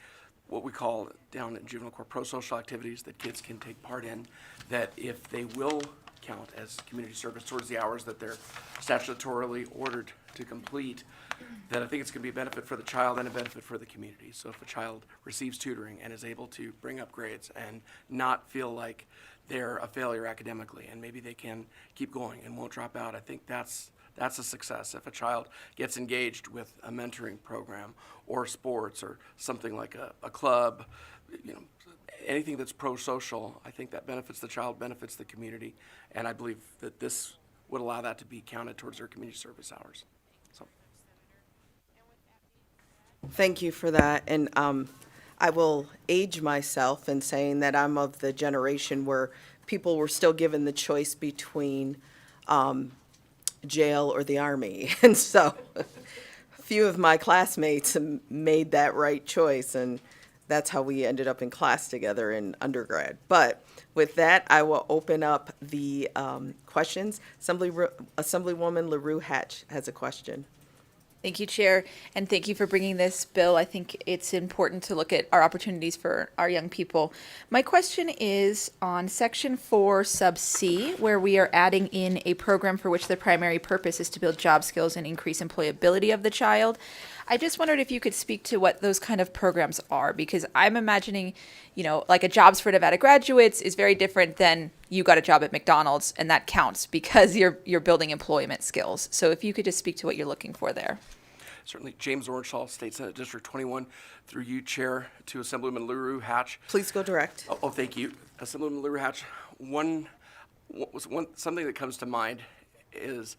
[SPEAKER 16] what we call down in juvenile court pro-social activities that kids can take part in, that if they will count as community service towards the hours that they're statutorily ordered to complete, that I think it's going to be a benefit for the child and a benefit for the community. So if a child receives tutoring and is able to bring up grades and not feel like they're a failure academically, and maybe they can keep going and won't drop out, I think that's a success. If a child gets engaged with a mentoring program or sports or something like a club, anything that's pro-social, I think that benefits the child, benefits the community, and I believe that this would allow that to be counted towards their community service hours. So,
[SPEAKER 1] Thank you for that. And I will age myself in saying that I'm of the generation where people were still given the choice between jail or the Army. And so a few of my classmates made that right choice, and that's how we ended up in class together in undergrad. But with that, I will open up the questions. Assemblywoman LaRue Hatch has a question.
[SPEAKER 13] Thank you, Chair, and thank you for bringing this bill. I think it's important to look at our opportunities for our young people. My question is on Section 4, Sub C, where we are adding in a program for which the primary purpose is to build job skills and increase employability of the child. I just wondered if you could speak to what those kind of programs are, because I'm imagining, like a Jobs for Nevada Graduates is very different than you got a job at McDonald's, and that counts because you're building employment skills. So if you could just speak to what you're looking for there.
[SPEAKER 16] Certainly. James Orenshaw, State Senate District 21, through you, Chair, to Assemblyman LaRue Hatch.
[SPEAKER 1] Please go direct.
[SPEAKER 16] Oh, thank you. Assemblyman LaRue Hatch, something that comes to mind is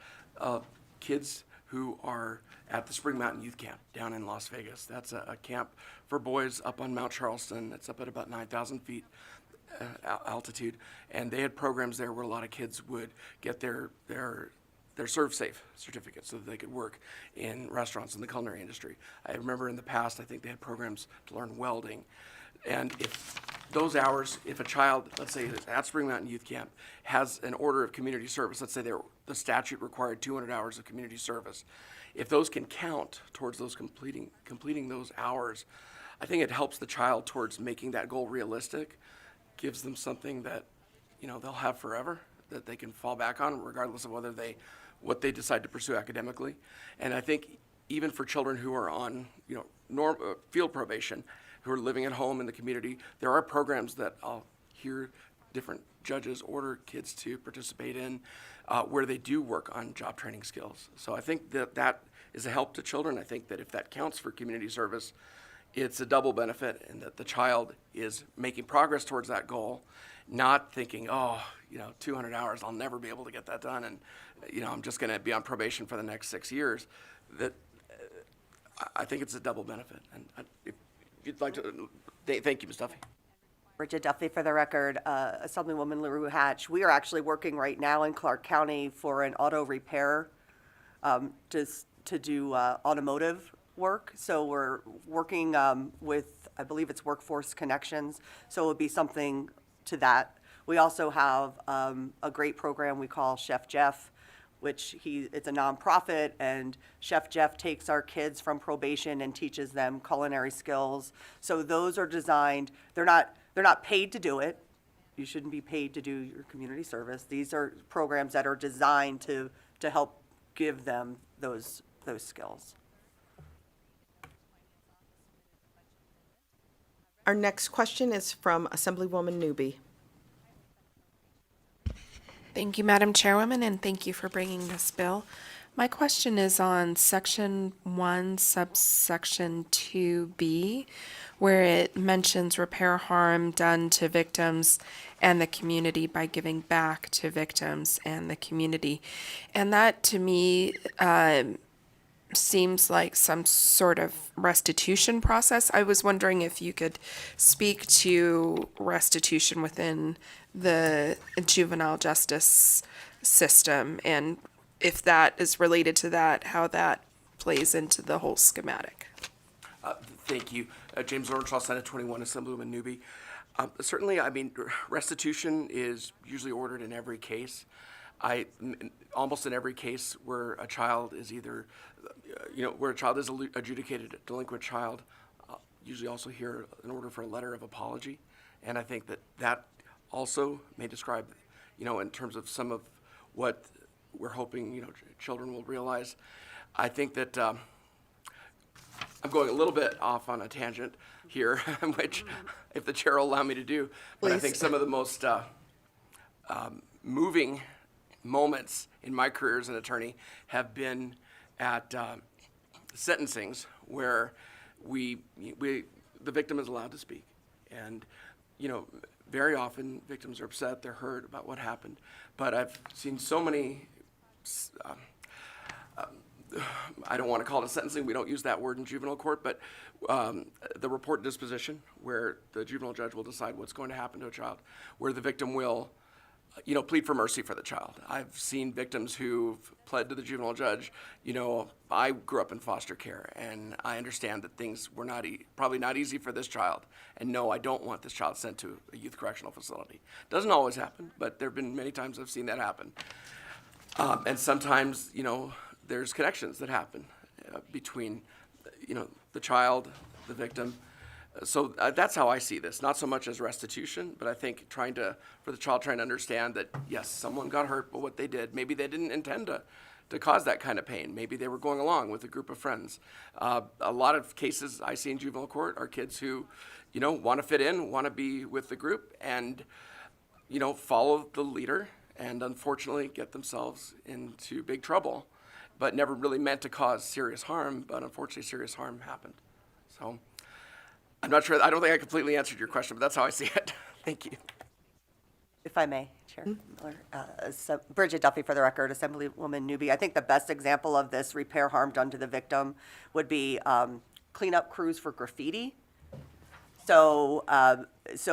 [SPEAKER 16] kids who are at the Spring Mountain Youth Camp down in Las Vegas. That's a camp for boys up on Mount Charleston. It's up at about 9,000 feet altitude. And they had programs there where a lot of kids would get their Serve Safe certificate so that they could work in restaurants in the culinary industry. I remember in the past, I think they had programs to learn welding. And if those hours, if a child, let's say at Spring Mountain Youth Camp, has an order of community service, let's say the statute required 200 hours of community service, if those can count towards those completing those hours, I think it helps the child towards making that goal realistic, gives them something that they'll have forever, that they can fall back on regardless of what they decide to pursue academically. And I think even for children who are on field probation, who are living at home in the community, there are programs that I'll hear different judges order kids to participate in where they do work on job training skills. So I think that is a help to children. I think that if that counts for community service, it's a double benefit, and that the child is making progress towards that goal, not thinking, 200 hours, I'll never be able to get that done, and I'm just going to be on probation for the next 6 years. That I think it's a double benefit. And if you'd like to, thank you, Ms. Duffy.
[SPEAKER 12] Bridget Duffy for the record, Assemblywoman LaRue Hatch. We are actually working right now in Clark County for an auto repair to do automotive work. So we're working with, I believe it's Workforce Connections. So it would be something to that. We also have a great program we call Chef Jeff, which it's a nonprofit, and Chef Jeff takes our kids from probation and teaches them culinary skills. So those are designed, they're not paid to do it. You shouldn't be paid to do your community service. These are programs that are designed to help give them those skills.
[SPEAKER 1] Our next question is from Assemblywoman Newby.
[SPEAKER 17] Thank you, Madam Chairwoman, and thank you for bringing this bill. My question is on Section 1, subsection 2B, where it mentions repair harm done to victims and the community by giving back to victims and the community. And that, to me, seems like some sort of restitution process. I was wondering if you could speak to restitution within the juvenile justice system, and if that is related to that, how that plays into the whole schematic.
[SPEAKER 16] Thank you. James Orenshaw, Senate 21, Assemblywoman Newby. Certainly, restitution is usually ordered in every case. Almost in every case where a child is either, where a child is adjudicated a delinquent child, usually also hear an order for a letter of apology. And I think that also may describe, in terms of some of what we're hoping, children will realize. I think that I'm going a little bit off on a tangent here, which, if the chair will allow me to do, but I think some of the most moving moments in my career as an attorney have been at sentencings where the victim is allowed to speak. And, very often victims are upset, they're hurt about what happened. But I've seen so many, I don't want to call it a sentencing, we don't use that word in juvenile court, but the report disposition, where the juvenile judge will decide what's going to happen to a child, where the victim will plead for mercy for the child. I've seen victims who've pled to the juvenile judge, I grew up in foster care, and I understand that things were probably not easy for this child, and no, I don't want this child sent to a youth correctional facility. Doesn't always happen, but there have been many times I've seen that happen. And sometimes, there's connections that happen. between, the child, the victim. So that's how I see this. Not so much as restitution, but I think for the child trying to understand that, yes, someone got hurt by what they did. Maybe they didn't intend to cause that kind of pain. Maybe they were going along with a group of friends. A lot of cases I see in juvenile court are kids who, want to fit in, want to be with the group, and, follow the leader, and unfortunately get themselves into big trouble, but never really meant to cause serious harm, but unfortunately serious harm happened. So I'm not sure, I don't think I completely answered your question, but that's how I see it. Thank you.
[SPEAKER 12] If I may, Chair Miller. Bridget Duffy for the record, Assemblywoman Newby. I think the best example of this repair harm done to the victim would be cleanup crews for graffiti. So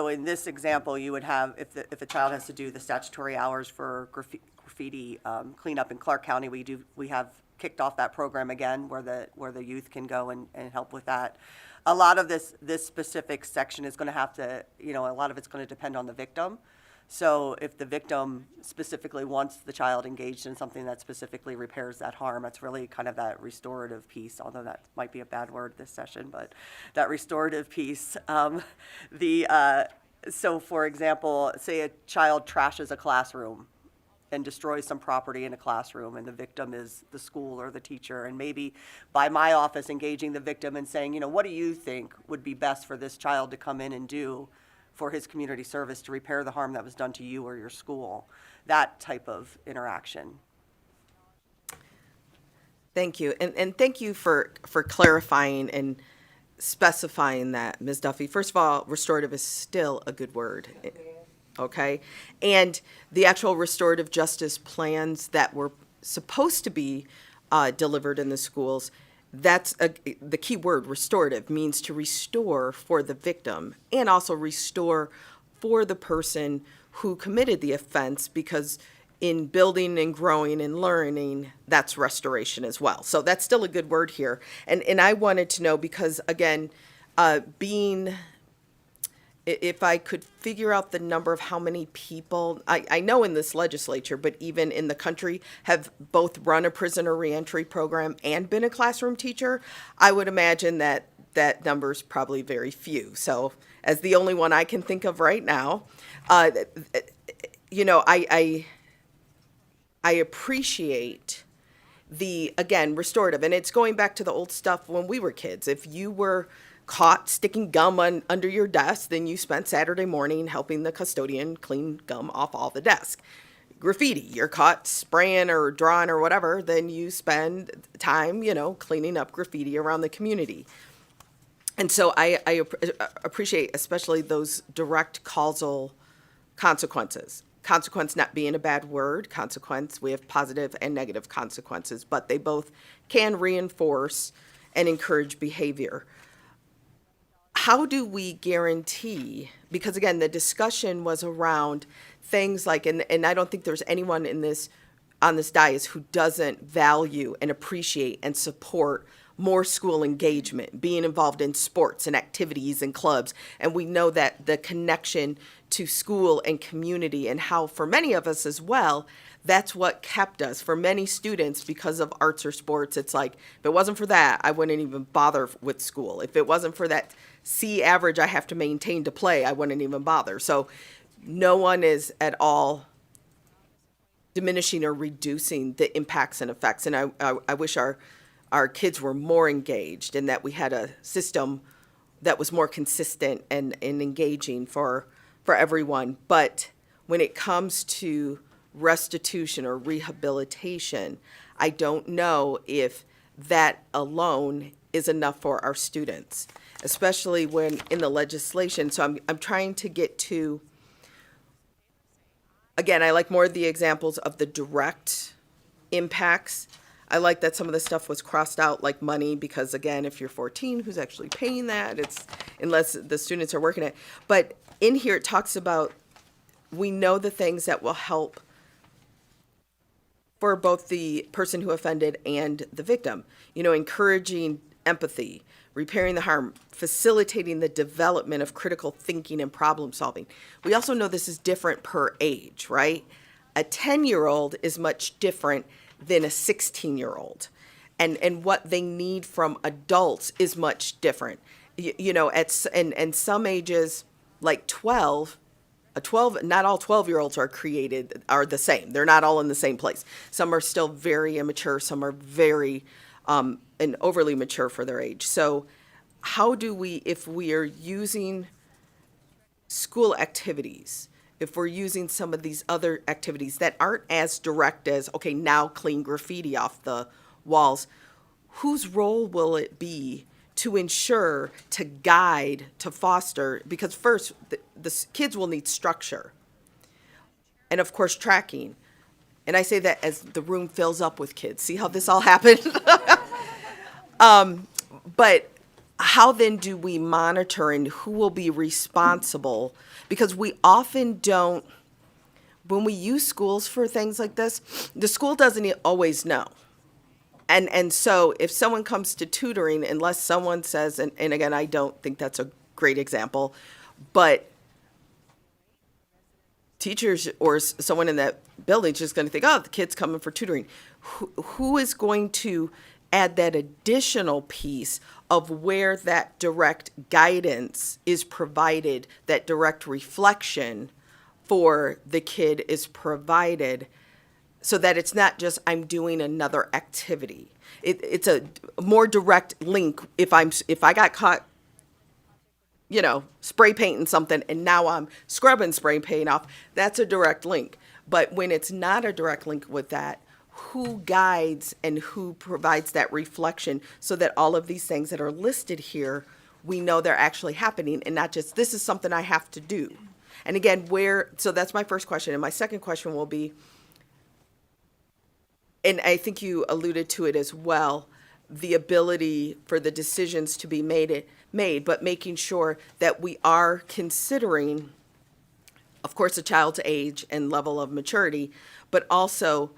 [SPEAKER 12] in this example, you would have, if a child has to do the statutory hours for graffiti cleanup in Clark County, we have kicked off that program again where the youth can go and help with that. A lot of this specific section is going to have to, a lot of it's going to depend on the victim. So if the victim specifically wants the child engaged in something that specifically repairs that harm, it's really kind of that restorative piece, although that might be a bad word this session, but that restorative piece. So for example, say a child trashes a classroom and destroys some property in a classroom, and the victim is the school or the teacher, and maybe by my office engaging the victim and saying, what do you think would be best for this child to come in and do for his community service to repair the harm that was done to you or your school, that type of interaction.
[SPEAKER 1] Thank you. And thank you for clarifying and specifying that, Ms. Duffy. First of all, restorative is still a good word. Okay? And the actual restorative justice plans that were supposed to be delivered in the schools, that's the key word, restorative, means to restore for the victim and also restore for the person who committed the offense, because in building and growing and learning, that's restoration as well. So that's still a good word here. And I wanted to know, because again, if I could figure out the number of how many people, I know in this legislature, but even in the country, have both run a prisoner reentry program and been a classroom teacher, I would imagine that number's probably very few. So as the only one I can think of right now, I appreciate the, again, restorative. And it's going back to the old stuff when we were kids. If you were caught sticking gum under your desk, then you spent Saturday morning helping the custodian clean gum off all the desk. Graffiti, you're caught spraying or drawing or whatever, then you spend time, cleaning up graffiti around the community. And so I appreciate especially those direct causal consequences. Consequence not being a bad word, consequence, we have positive and negative consequences, but they both can reinforce and encourage behavior. How do we guarantee, because again, the discussion was around things like, and I don't think there's anyone on this dais who doesn't value and appreciate and support more school engagement, being involved in sports and activities and clubs. And we know that the connection to school and community, and how for many of us as well, that's what kept us. For many students, because of arts or sports, it's like, if it wasn't for that, I wouldn't even bother with school. If it wasn't for that C average I have to maintain to play, I wouldn't even bother. So no one is at all diminishing or reducing the impacts and effects. And I wish our kids were more engaged, and that we had a system that was more consistent and engaging for everyone. But when it comes to restitution or rehabilitation, I don't know if that alone is enough for our students, especially when in the legislation. So I'm trying to get to, again, I like more of the examples of the direct impacts. I like that some of the stuff was crossed out, like money, because again, if you're 14, who's actually paying that? It's unless the students are working it. But in here, it talks about, we know the things that will help for both the person who offended and the victim. Encouraging empathy, repairing the harm, facilitating the development of critical thinking and problem solving. We also know this is different per age, right? A 10-year-old is much different than a 16-year-old. and what they need from adults is much different. You know, and some ages, like 12, not all 12-year-olds are the same. They're not all in the same place. Some are still very immature, some are very and overly mature for their age. So how do we, if we are using school activities, if we're using some of these other activities that aren't as direct as, okay, now clean graffiti off the walls, whose role will it be to ensure, to guide, to foster? Because first, the kids will need structure. And of course, tracking. And I say that as the room fills up with kids. See how this all happened? But how then do we monitor, and who will be responsible? Because we often don't, when we use schools for things like this, the school doesn't always know. And so if someone comes to tutoring, unless someone says, and again, I don't think that's a great example, but teachers or someone in that building is just going to think, oh, the kid's coming for tutoring. Who is going to add that additional piece of where that direct guidance is provided, that direct reflection for the kid is provided, so that it's not just I'm doing another activity. It's a more direct link. If I got caught, you know, spray painting something and now I'm scrubbing spray paint off, that's a direct link. But when it's not a direct link with that, who guides and who provides that reflection so that all of these things that are listed here, we know they're actually happening and not just, this is something I have to do. And again, so that's my first question. And my second question will be, and I think you alluded to it as well, the ability for the decisions to be made, but making sure that we are considering, of course, a child's age and level of maturity, but also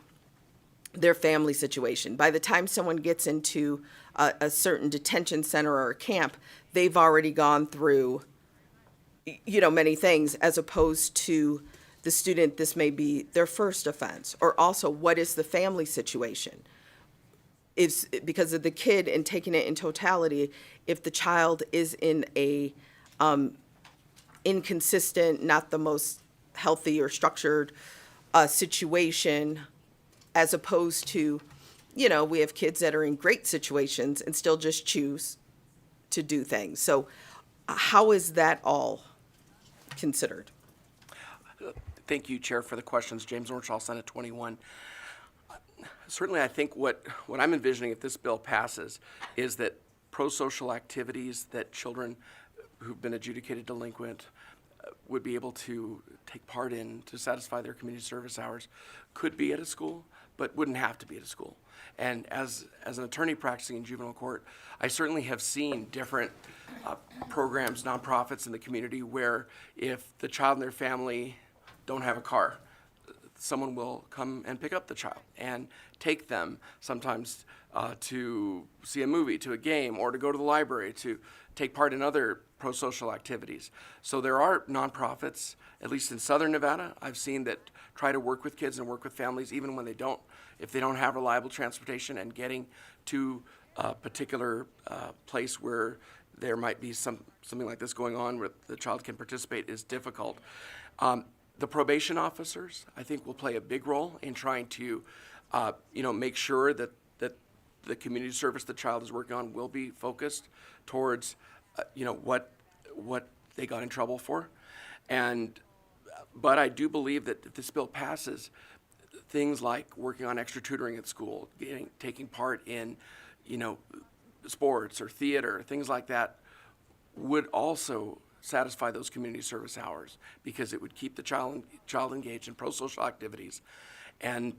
[SPEAKER 1] their family situation. By the time someone gets into a certain detention center or a camp, they've already gone through, you know, many things, as opposed to the student, this may be their first offense. Or also, what is the family situation? It's because of the kid, and taking it in totality, if the child is in a inconsistent, not the most healthy or structured situation, as opposed to, you know, we have kids that are in great situations and still just choose to do things. So how is that all considered?
[SPEAKER 16] Thank you, Chair, for the questions. James Ornshaw, Senate 21. Certainly, I think what I'm envisioning if this bill passes is that pro-social activities that children who've been adjudicated delinquent would be able to take part in to satisfy their community service hours could be at a school, but wouldn't have to be at a school. And as an attorney practicing in juvenile court, I certainly have seen different programs, nonprofits in the community where if the child and their family don't have a car, someone will come and pick up the child and take them sometimes to see a movie, to a game, or to go to the library, to take part in other pro-social activities. So there are nonprofits, at least in Southern Nevada, I've seen that try to work with kids and work with families even when if they don't have reliable transportation, and getting to a particular place where there might be something like this going on where the child can participate is difficult. The probation officers, I think, will play a big role in trying to, make sure that the community service the child is working on will be focused towards, what they got in trouble for. But I do believe that if this bill passes, things like working on extra tutoring at school, taking part in, sports or theater, things like that, would also satisfy those community service hours, because it would keep the child engaged in pro-social activities. And,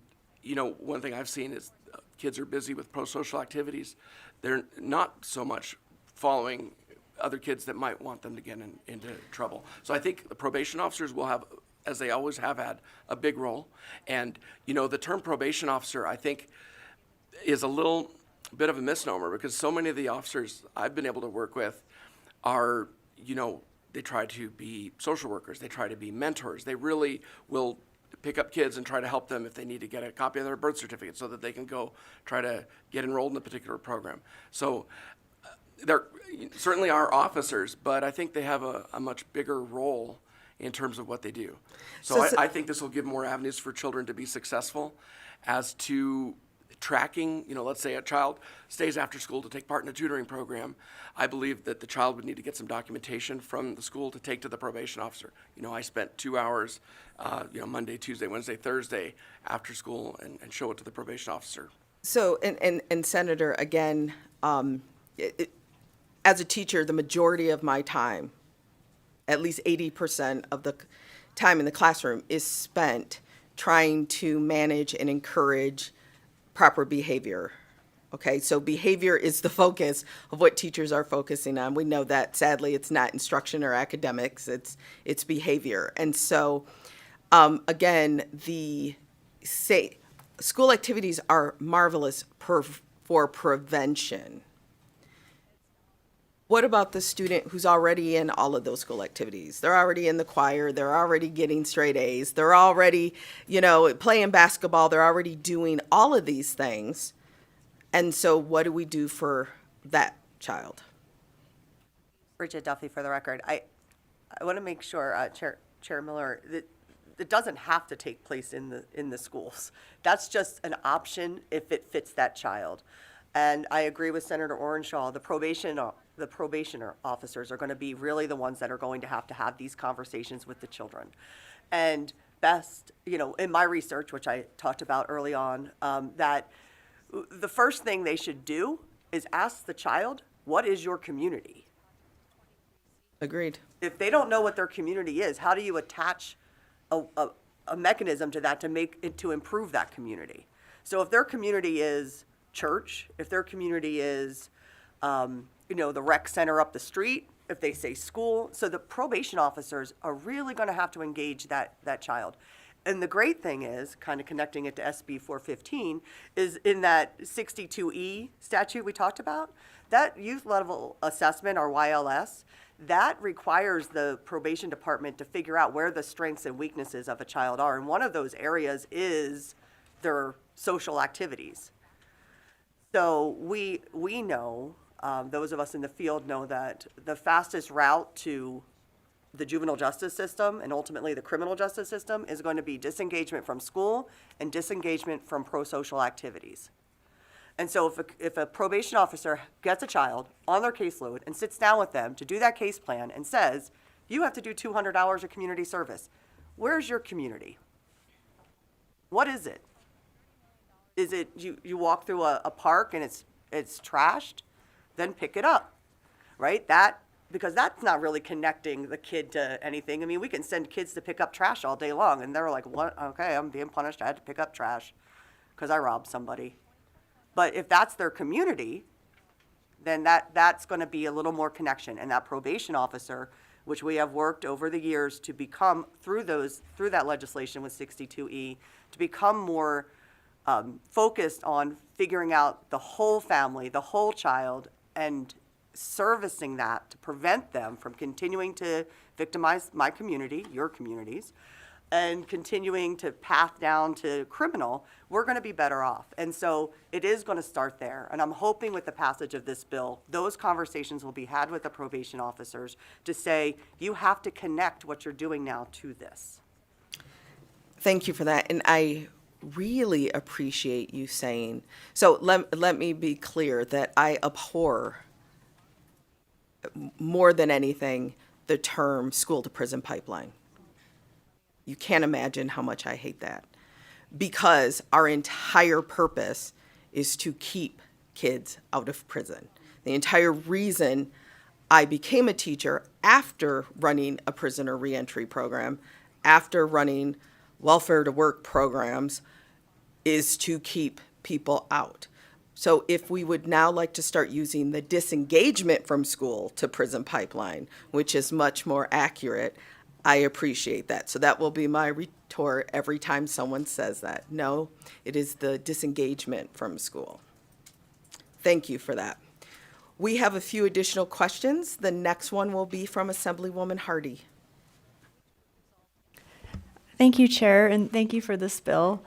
[SPEAKER 16] one thing I've seen is kids are busy with pro-social activities. They're not so much following other kids that might want them to get into trouble. So I think the probation officers will have, as they always have had, a big role. And, the term probation officer, I think, is a little bit of a misnomer, because so many of the officers I've been able to work with are, they try to be social workers, they try to be mentors, they really will pick up kids and try to help them if they need to get a copy of their birth certificate so that they can go try to get enrolled in a particular program. So they're certainly our officers, but I think they have a much bigger role in terms of what they do. So I think this will give more avenues for children to be successful as to tracking, let's say a child stays after school to take part in a tutoring program. I believe that the child would need to get some documentation from the school to take to the probation officer. I spent 2 hours, Monday, Tuesday, Wednesday, Thursday after school and show it to the probation officer.
[SPEAKER 1] So, and Senator, again, as a teacher, the majority of my time, at least 80% of the time in the classroom, is spent trying to manage and encourage proper behavior. Okay, so behavior is the focus of what teachers are focusing on. We know that sadly it's not instruction or academics, it's behavior. And so again, school activities are marvelous for prevention. What about the student who's already in all of those school activities? They're already in the choir, they're already getting straight A's, they're already, playing basketball, they're already doing all of these things. And so what do we do for that child?
[SPEAKER 12] Bridget Duffy for the record. I want to make sure, Chair Miller, that it doesn't have to take place in the schools. That's just an option if it fits that child. And I agree with Senator Orenshaw, the probation officers are going to be really the ones that are going to have these conversations with the children. And best, in my research, which I talked about early on, that the first thing they should do is ask the child, what is your community?
[SPEAKER 1] Agreed.
[SPEAKER 12] If they don't know what their community is, how do you attach a mechanism to that to improve that community? So if their community is church, if their community is, the rec center up the street, if they say school, so the probation officers are really going to have to engage that child. And the great thing is, kind of connecting it to SB 415, is in that 62E statute we talked about, that youth level assessment, or YLS, that requires the probation department to figure out where the strengths and weaknesses of a child are. And one of those areas is their social activities. So we know, those of us in the field know that the fastest route to the juvenile justice system and ultimately the criminal justice system is going to be disengagement from school and disengagement from pro-social activities. And so if a probation officer gets a child on their caseload and sits down with them to do that case plan and says, you have to do 200 hours of community service, where's your community? What is it? Is it you walk through a park and it's trashed? Then pick it up, right? Because that's not really connecting the kid to anything. I mean, we can send kids to pick up trash all day long, and they're like, "What? Okay, I'm being punished. I had to pick up trash because I robbed somebody." But if that's their community, then that's going to be a little more connection. And that probation officer, which we have worked over the years to become through that legislation with 62E, to become more focused on figuring out the whole family, the whole child, and servicing that to prevent them from continuing to victimize my community, your communities, and continuing to path down to criminal, we're going to be better off. And so it is going to start there. And I'm hoping with the passage of this bill, those conversations will be had with the probation officers to say, you have to connect what you're doing now to this.
[SPEAKER 1] Thank you for that. And I really appreciate you saying, so let me be clear that I abhor more than anything the term school to prison pipeline. You can't imagine how much I hate that, because our entire purpose is to keep kids out of prison. The entire reason I became a teacher after running a prisoner reentry program, after running welfare to work programs, is to keep people out. So if we would now like to start using the disengagement from school to prison pipeline, which is much more accurate, I appreciate that. So that will be my retort every time someone says that. No, it is the disengagement from school. Thank you for that. We have a few additional questions. The next one will be from Assemblywoman Hardy.
[SPEAKER 18] Thank you, Chair, and thank you for this bill.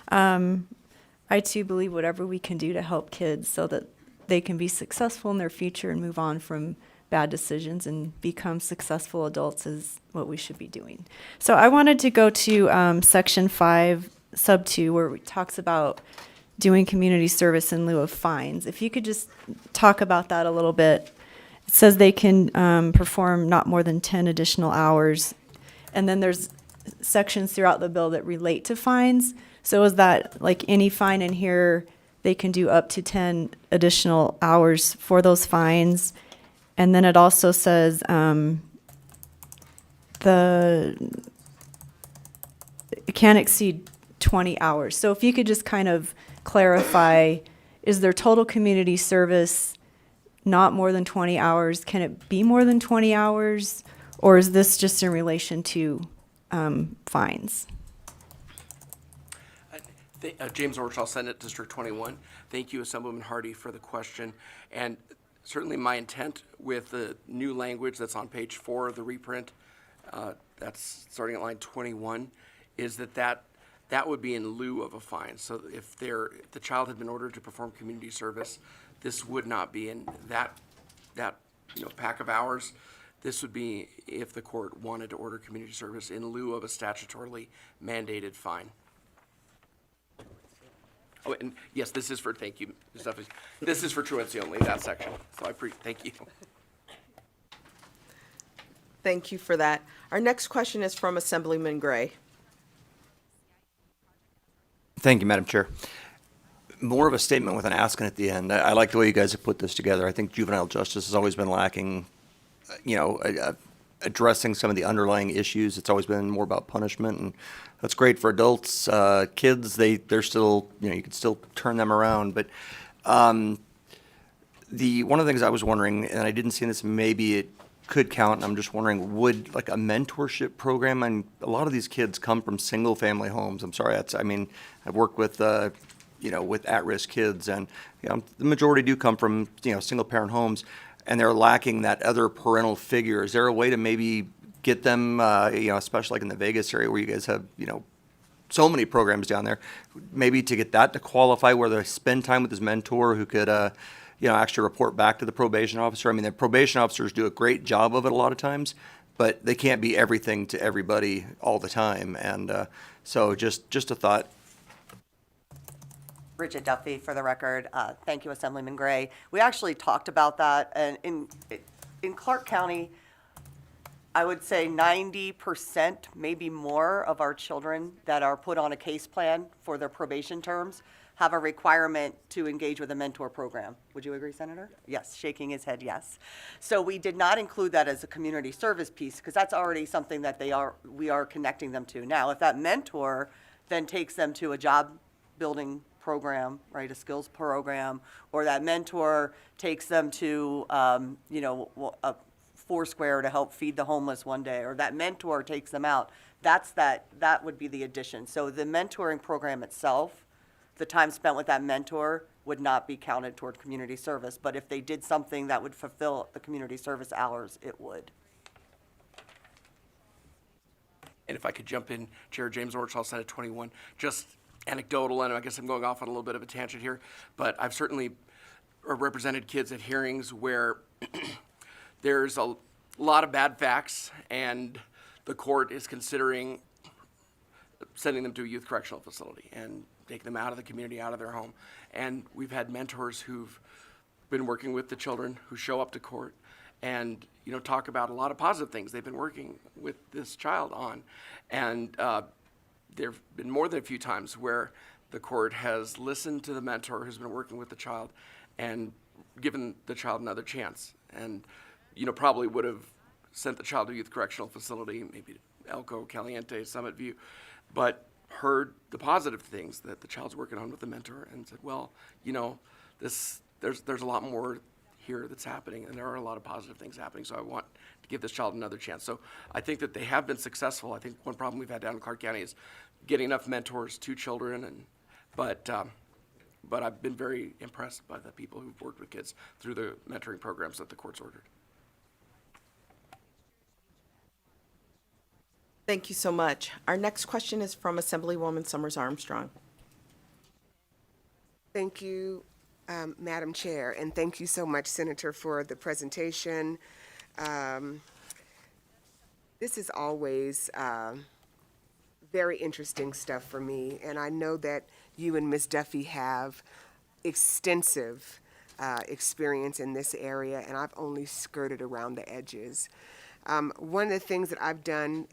[SPEAKER 18] I too believe whatever we can do to help kids so that they can be successful in their future and move on from bad decisions and become successful adults is what we should be doing. So I wanted to go to Section 5, Sub 2, where it talks about doing community service in lieu of fines. If you could just talk about that a little bit. It says they can perform not more than 10 additional hours. And then there's sections throughout the bill that relate to fines. So is that like any fine in here, they can do up to 10 additional hours for those fines? And then it also says it can't exceed 20 hours. So if you could just kind of clarify, is there total community service not more than 20 hours? Can it be more than 20 hours? Or is this just in relation to fines?
[SPEAKER 16] James Orchall, Senate District 21. Thank you, Assemblyman Hardy, for the question. And certainly my intent with the new language that's on page 4 of the reprint, that's starting at line 21, is that would be in lieu of a fine. So if the child had been ordered to perform community service, this would not be in that pack of hours. This would be if the court wanted to order community service in lieu of a statutorily mandated fine. Oh, and yes, this is for, thank you, Ms. Duffy. This is for truancy only, that section. So thank you.
[SPEAKER 1] Thank you for that. Our next question is from Assemblyman Gray.
[SPEAKER 19] Thank you, Madam Chair. More of a statement with an asking at the end. I like the way you guys have put this together. I think juvenile justice has always been lacking, addressing some of the underlying issues. It's always been more about punishment, and that's great for adults. Kids, they're still, you can still turn them around. But one of the things I was wondering, and I didn't see this, maybe it could count, and I'm just wondering, would like a mentorship program, and a lot of these kids come from single family homes. I'm sorry, I've worked with, with at-risk kids, and the majority do come from, single parent homes, and they're lacking that other parental figure. Is there a way to maybe get them, especially like in the Vegas area where you guys have, so many programs down there, maybe to get that to qualify where they spend time with his mentor who could, actually report back to the probation officer? I mean, the probation officers do a great job of it a lot of times, but they can't be everything to everybody all the time. And so just a thought.
[SPEAKER 12] Bridget Duffy, for the record. Thank you, Assemblyman Gray. We actually talked about that, and in Clark County, I would say 90%, maybe more, of our children that are put on a case plan for their probation terms have a requirement to engage with a mentor program. Would you agree, Senator? Yes, shaking his head, yes. So we did not include that as a community service piece because that's already something that we are connecting them to. Now, if that mentor then takes them to a job building program, right, a skills program, or that mentor takes them to, a Foursquare to help feed the homeless one day, or that mentor takes them out, that would be the addition. So the mentoring program itself, the time spent with that mentor would not be counted toward community service, but if they did something that would fulfill the community service hours, it would.
[SPEAKER 16] And if I could jump in, Chair James Orchall, Senate 21, just anecdotal, and I guess I'm going off on a little bit of a tangent here, but I've certainly represented kids at hearings where there's a lot of bad facts and the court is considering sending them to a youth correctional facility and taking them out of the community, out of their home. And we've had mentors who've been working with the children who show up to court and talk about a lot of positive things they've been working with this child on. And there have been more than a few times where the court has listened to the mentor who's been working with the child and given the child another chance. And probably would have sent the child to a youth correctional facility, maybe Elko, Caliente, Summit View, but heard the positive things that the child's working on with the mentor and said, well, there's a lot more here that's happening, and there are a lot of positive things happening, so I want to give this child another chance. So I think that they have been successful. I think one problem we've had down in Clark County is getting enough mentors to children, but I've been very impressed by the people who've worked with kids through the mentoring programs that the court's ordered.
[SPEAKER 1] Thank you so much. Our next question is from Assemblywoman Summers Armstrong.
[SPEAKER 11] Thank you, Madam Chair, and thank you so much, Senator, for the presentation. This is always very interesting stuff for me, and I know that you and Ms. Duffy have extensive experience in this area, and I've only skirted around the edges. One of the things that I've done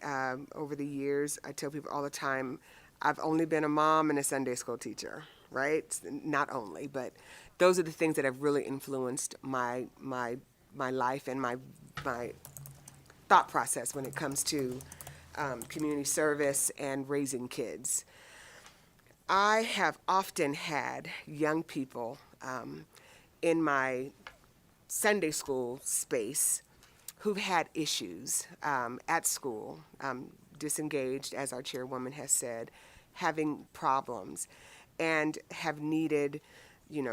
[SPEAKER 11] over the years, I tell people all the time, I've only been a mom and a Sunday school teacher, right? Not only, but those are the things that have really influenced my life and my thought process when it comes to community service and raising kids. I have often had young people in my Sunday school space who've had issues at school, disengaged, as our chairwoman has said, having problems, and have needed,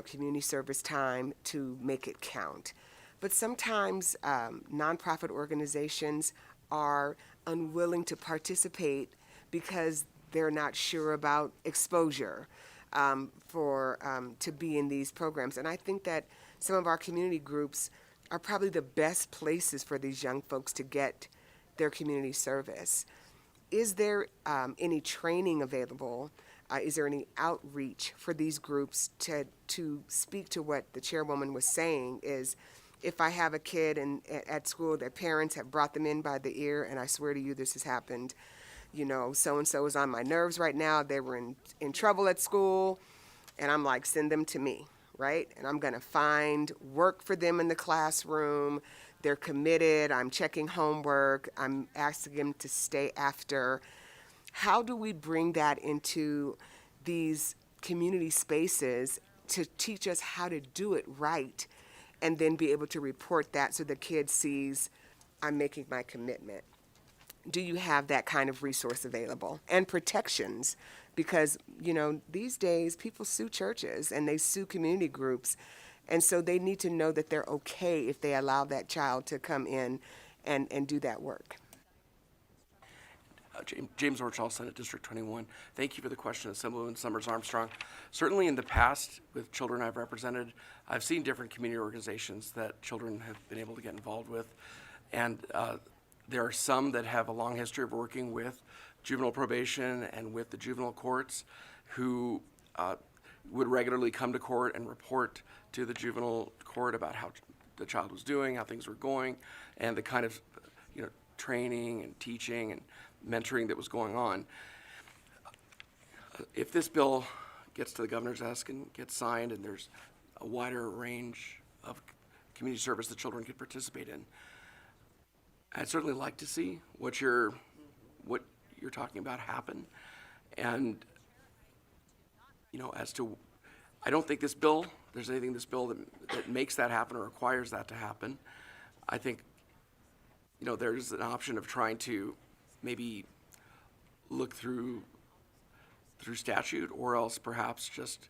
[SPEAKER 11] community service time to make it count. But sometimes nonprofit organizations are unwilling to participate because they're not sure about exposure to be in these programs. And I think that some of our community groups are probably the best places for these young folks to get their community service. Is there any training available? Is there any outreach for these groups to speak to what the chairwoman was saying is, if I have a kid at school, their parents have brought them in by the ear, and I swear to you this has happened, so-and-so is on my nerves right now, they were in trouble at school, and I'm like, send them to me, right? And I'm gonna find work for them in the classroom, they're committed, I'm checking homework, I'm asking them to stay after. How do we bring that into these community spaces to teach us how to do it right, and then be able to report that so the kid sees I'm making my commitment? Do you have that kind of resource available? And protections, because, these days people sue churches and they sue community groups, and so they need to know that they're okay if they allow that child to come in and do that work.
[SPEAKER 16] James Orchall, Senate District 21. Thank you for the question, Assemblywoman Summers Armstrong. Certainly in the past, with children I've represented, I've seen different community organizations that children have been able to get involved with. And there are some that have a long history of working with juvenile probation and with the juvenile courts who would regularly come to court and report to the juvenile court about how the child was doing, how things were going, and the kind of training and teaching and mentoring that was going on. If this bill gets to the governor's desk and gets signed and there's a wider range of community service that children could participate in, I'd certainly like to see what you're talking about happen. And, as to, I don't think there's anything in this bill that makes that happen or requires that to happen. I think, there's an option of trying to maybe look through statute, or else perhaps just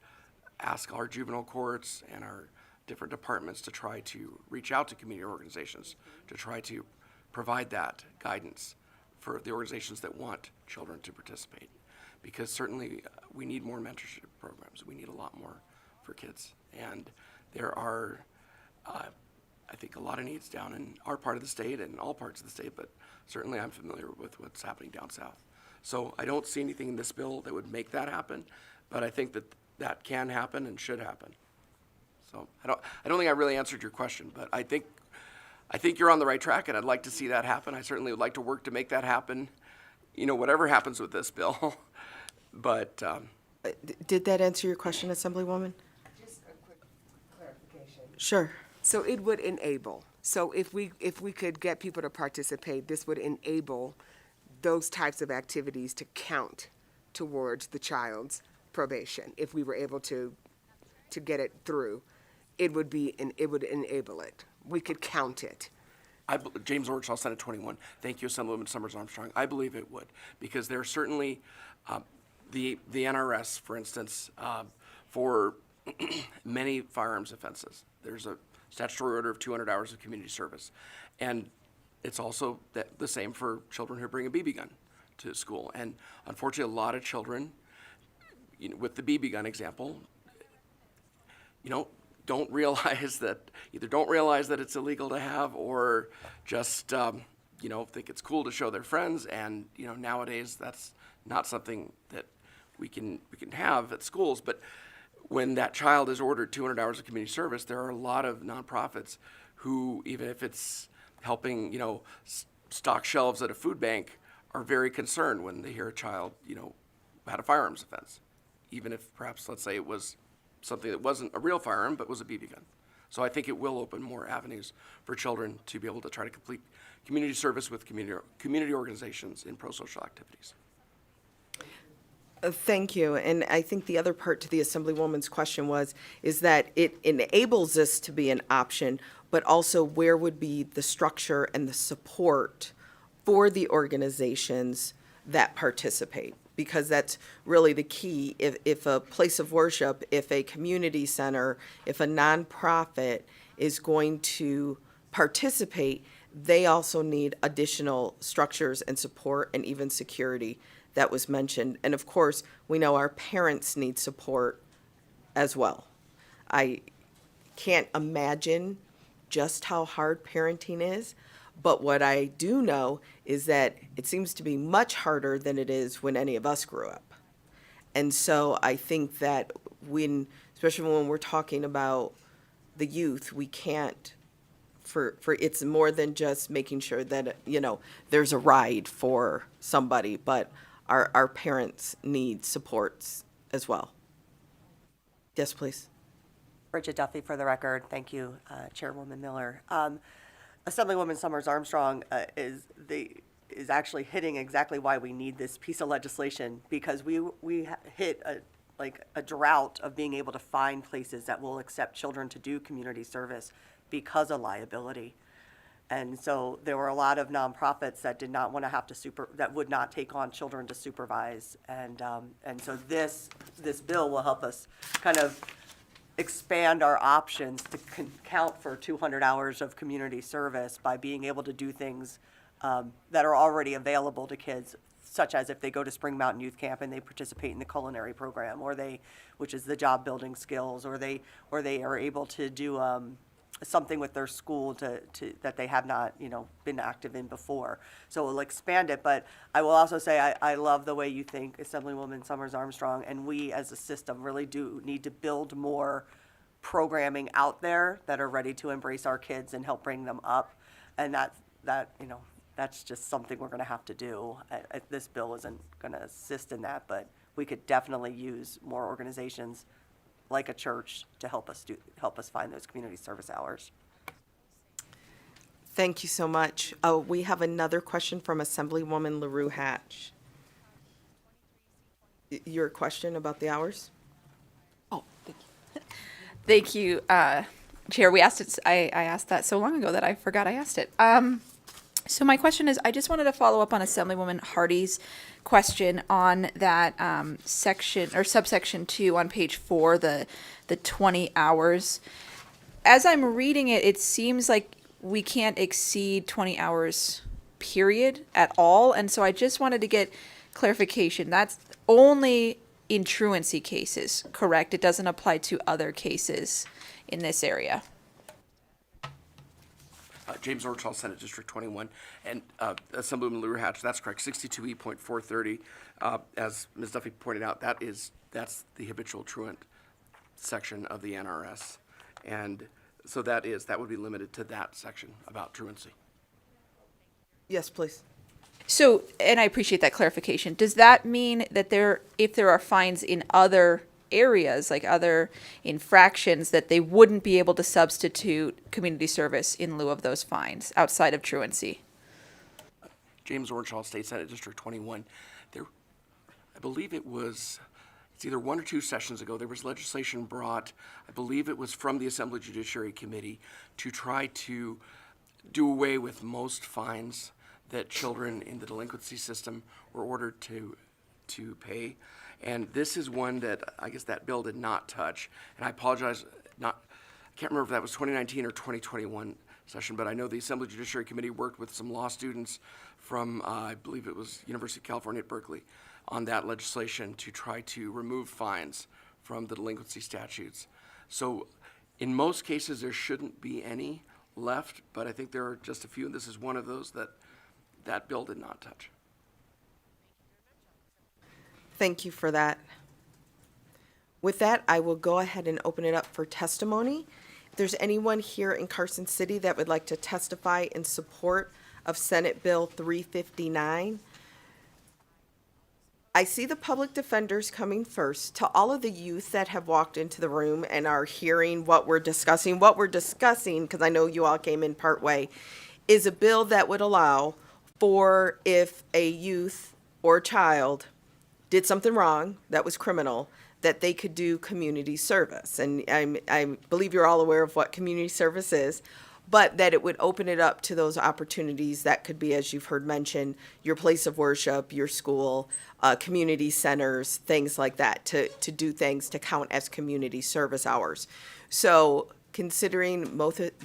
[SPEAKER 16] ask our juvenile courts and our different departments to try to reach out to community organizations to try to provide that guidance for the organizations that want children to participate. Because certainly we need more mentorship programs. We need a lot more for kids. And there are, I think, a lot of needs down in our part of the state and all parts of the state, but certainly I'm familiar with what's happening down south. So I don't see anything in this bill that would make that happen, but I think that can happen and should happen. So I don't think I really answered your question, but I think you're on the right track, and I'd like to see that happen. I certainly would like to work to make that happen, whatever happens with this bill. But
[SPEAKER 1] Did that answer your question, Assemblywoman?
[SPEAKER 11] Just a quick clarification.
[SPEAKER 1] Sure.
[SPEAKER 11] So it would enable. So if we could get people to participate, this would enable those types of activities to count towards the child's probation. If we were able to get it through, it would enable it. We could count it.
[SPEAKER 16] James Orchall, Senate 21. Thank you, Assemblywoman Summers Armstrong. I believe it would, because there are certainly the NRS, for instance, for many firearms offenses. There's a statutory order of 200 hours of community service. And it's also the same for children who bring a BB gun to school. And unfortunately, a lot of children, with the BB gun example, don't realize that it's illegal to have, or just think it's cool to show their friends. And nowadays that's not something that we can have at schools. But when that child is ordered 200 hours of community service, there are a lot of nonprofits who, even if it's helping stock shelves at a food bank, are very concerned when they hear a child had a firearms offense, even if perhaps, let's say, it was something that wasn't a real firearm but was a BB gun. So I think it will open more avenues for children to be able to try to complete community service with community organizations in pro-social activities.
[SPEAKER 1] Thank you. And I think the other part to the Assemblywoman's question is that it enables this to be an option, but also where would be the structure and the support for the organizations that participate? Because that's really the key. If a place of worship, if a community center, if a nonprofit is going to participate, they also need additional structures and support and even security that was mentioned. And of course, we know our parents need support as well. I can't imagine just how hard parenting is, but what I do know is that it seems to be much harder than it is when any of us grew up. And so I think that especially when we're talking about the youth, we can't, for it's more than just making sure that, there's a ride for somebody, but our parents need supports as well. Yes, please.
[SPEAKER 12] Bridget Duffy for the record. Thank you, Chairwoman Miller. Assemblywoman Summers Armstrong is actually hitting exactly why we need this piece of legislation, because we hit a drought of being able to find places that will accept children to do community service because of liability. And so there were a lot of nonprofits that did not want to have to that would not take on children to supervise. And so this bill will help us kind of expand our options to count for 200 hours of community service by being able to do things that are already available to kids, such as if they go to Spring Mountain Youth Camp and they participate in the culinary program, which is the job building skills, or they are able to do something with their school that they have not been active in before. So we'll expand it. But I will also say I love the way you think, Assemblywoman Summers Armstrong, and we as a system really do need to build more programming out there that are ready to embrace our kids and help bring them up. And that's just something we're going to have to do. This bill isn't going to assist in that, but we could definitely use more organizations like a church to help us find those community service hours.
[SPEAKER 1] Thank you so much. We have another question from Assemblywoman LaRue Hatch. Your question about the hours?
[SPEAKER 13] Oh, thank you. Thank you, Chair. We asked it. I asked that so long ago that I forgot I asked it. So my question is, I just wanted to follow up on Assemblywoman Hardy's question on that section or subsection 2 on page 4, the 20 hours. As I'm reading it, it seems like we can't exceed 20 hours, period, at all. And so I just wanted to get clarification. That's only in truancy cases, correct? It doesn't apply to other cases in this area.
[SPEAKER 16] James Orchall, Senate District 21, and Assemblywoman LaRue Hatch, that's correct. 62E.430, as Ms. Duffy pointed out, that's the habitual truant section of the NRS, and so that would be limited to that section about truancy. Yes, please.
[SPEAKER 13] So, and I appreciate that clarification. Does that mean that if there are fines in other areas, like other infractions, that they wouldn't be able to substitute community service in lieu of those fines outside of truancy?
[SPEAKER 16] James Orchall, State Senate District 21. I believe it's either 1 or 2 sessions ago, there was legislation brought, I believe it was from the Assembly Judiciary Committee, to try to do away with most fines that children in the delinquency system were ordered to pay. And this is one that I guess that bill did not touch. And I apologize, I can't remember if that was 2019 or 2021 session, but I know the Assembly Judiciary Committee worked with some law students from, I believe it was University of California at Berkeley, on that legislation to try to remove fines from the delinquency statutes. So in most cases, there shouldn't be any left, but I think there are just a few, and this is one of those that that bill did not touch.
[SPEAKER 1] Thank you for that. With that, I will go ahead and open it up for testimony. If there's anyone here in Carson City that would like to testify in support of Senate Bill 359, I see the public defenders coming first. To all of the youth that have walked into the room and are hearing what we're discussing, because I know you all came in part way, is a bill that would allow for if a youth or child did something wrong that was criminal, that they could do community service. And I believe you're all aware of what community service is, but that it would open it up to those opportunities that could be, as you've heard mentioned, your place of worship, your school, community centers, things like that, to do things to count as community service hours. So considering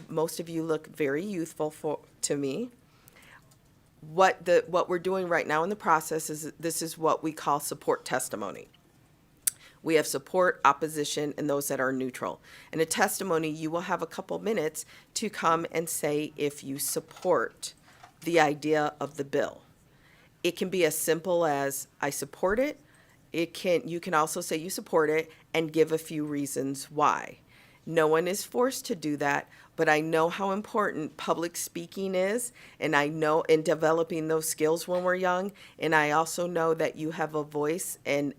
[SPEAKER 1] most of you look very youthful to me, what we're doing right now in the process is this is what we call support testimony. We have support, opposition, and those that are neutral. In a testimony, you will have a couple minutes to come and say if you support the idea of the bill. It can be as simple as, I support it. You can also say you support it and give a few reasons why. No one is forced to do that, but I know how important public speaking is, and I know in developing those skills when we're young, and I also know that you have a voice and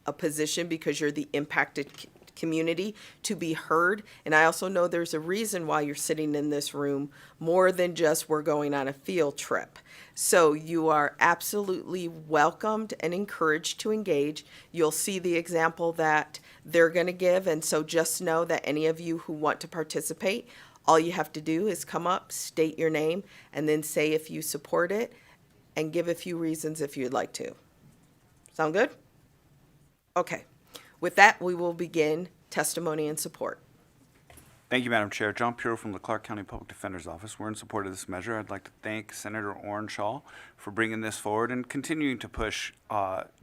[SPEAKER 1] a position because you're the impacted community to be heard. And I also know there's a reason why you're sitting in this room more than just we're going on a field trip. So you are absolutely welcomed and encouraged to engage. You'll see the example that they're going to give. And so just know that any of you who want to participate, all you have to do is come up, state your name, and then say if you support it and give a few reasons if you'd like to. Sound good? Okay. With that, we will begin testimony and support.
[SPEAKER 9] Thank you, Madam Chair. John Puro from the Clark County Public Defender's Office. We're in support of this measure. I'd like to thank Senator Orenshaw for bringing this forward and continuing to push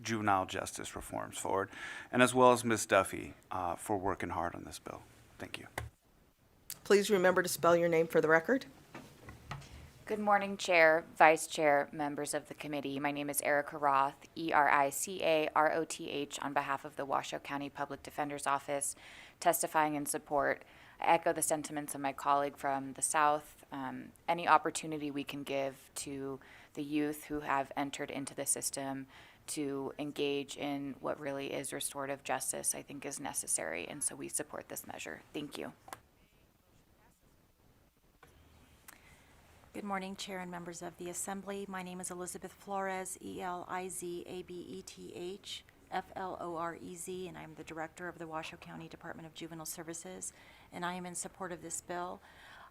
[SPEAKER 9] juvenile justice reforms forward, and as well as Ms. Duffy for working hard on this bill. Thank you.
[SPEAKER 1] Please remember to spell your name for the record.
[SPEAKER 4] Good morning, Chair, Vice Chair, members of the committee. My name is Erica Roth, ERICAROTH, on behalf of the Washoe County Public Defender's Office, testifying in support. I echo the sentiments of my colleague from the South. Any opportunity we can give to the youth who have entered into the system to engage in what really is restorative justice, I think is necessary, and so we support this measure. Thank you.
[SPEAKER 14] Good morning, Chair and members of the Assembly. My name is Elizabeth Flores, ELIZABETH, FLOREZ, and I'm the Director of the Washoe County Department of Juvenile Services, and I am in support of this bill.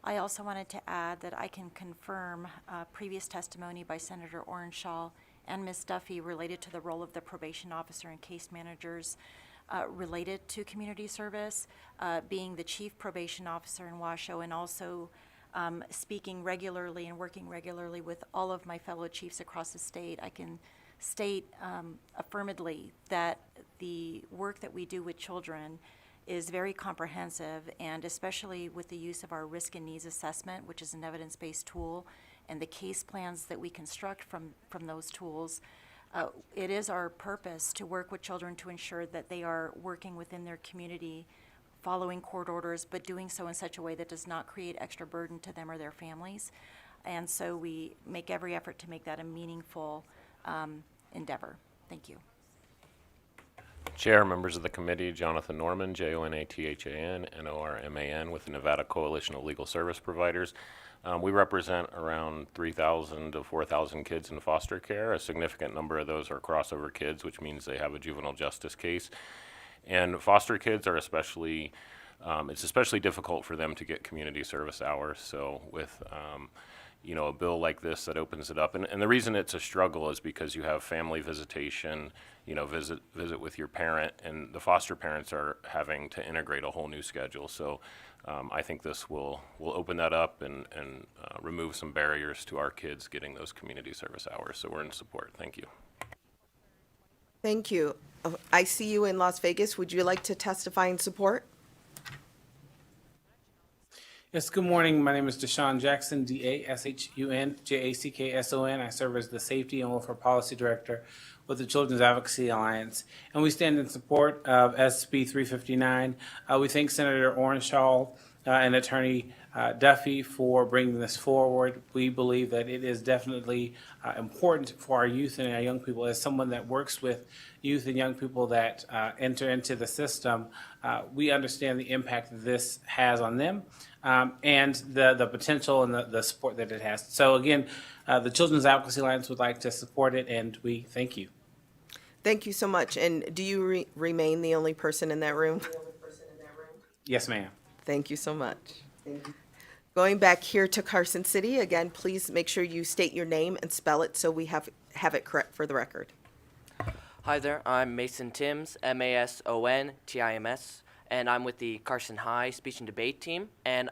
[SPEAKER 14] I also wanted to add that I can confirm previous testimony by Senator Orenshaw and Ms. Duffy related to the role of the probation officer and case managers related to community service, being the chief probation officer in Washoe, and also speaking regularly and working regularly with all of my fellow chiefs across the state. I can state affirmatively that the work that we do with children is very comprehensive, and especially with the use of our risk and needs assessment, which is an evidence-based tool, and the case plans that we construct from those tools. It is our purpose to work with children to ensure that they are working within their community, following court orders, but doing so in such a way that does not create extra burden to them or their families. And so we make every effort to make that a meaningful endeavor. Thank you.
[SPEAKER 20] Chair, members of the committee, Jonathan Norman, JONATHAN, NORMAN, with the Nevada Coalition of Legal Service Providers. We represent around 3,000 to 4,000 kids in foster care. A significant number of those are crossover kids, which means they have a juvenile justice case. And foster kids are especially, it's especially difficult for them to get community service hours. So with, a bill like this that opens it up. And the reason it's a struggle is because you have family visitation, visit with your parent, and the foster parents are having to integrate a whole new schedule. So I think this will open that up and remove some barriers to our kids getting those community service hours. So we're in support. Thank you.
[SPEAKER 1] Thank you. I see you in Las Vegas. Would you like to testify in support?
[SPEAKER 15] Yes, good morning. My name is Deshaun Jackson, D-A-S-H-U-N, J-A-C-K-S-O-N. I serve as the Safety and Welfare Policy Director with the Children's Advocacy Alliance, and we stand in support of SB 359. We thank Senator Orenshaw and Attorney Duffy for bringing this forward. We believe that it is definitely important for our youth and our young people. As someone that works with youth and young people that enter into the system, we understand the impact that this has on them. And the potential and the support that it has. So again, the Children's Advocacy Alliance would like to support it, and we thank you.
[SPEAKER 1] Thank you so much. And do you remain the only person in that room?
[SPEAKER 15] Yes, ma'am.
[SPEAKER 1] Thank you so much. Going back here to Carson City, again, please make sure you state your name and spell it so we have it correct for the record.
[SPEAKER 21] Hi there, I'm Mason Timms, M-A-S-O-N-T-I-M-S, and I'm with the Carson High Speech and Debate team. And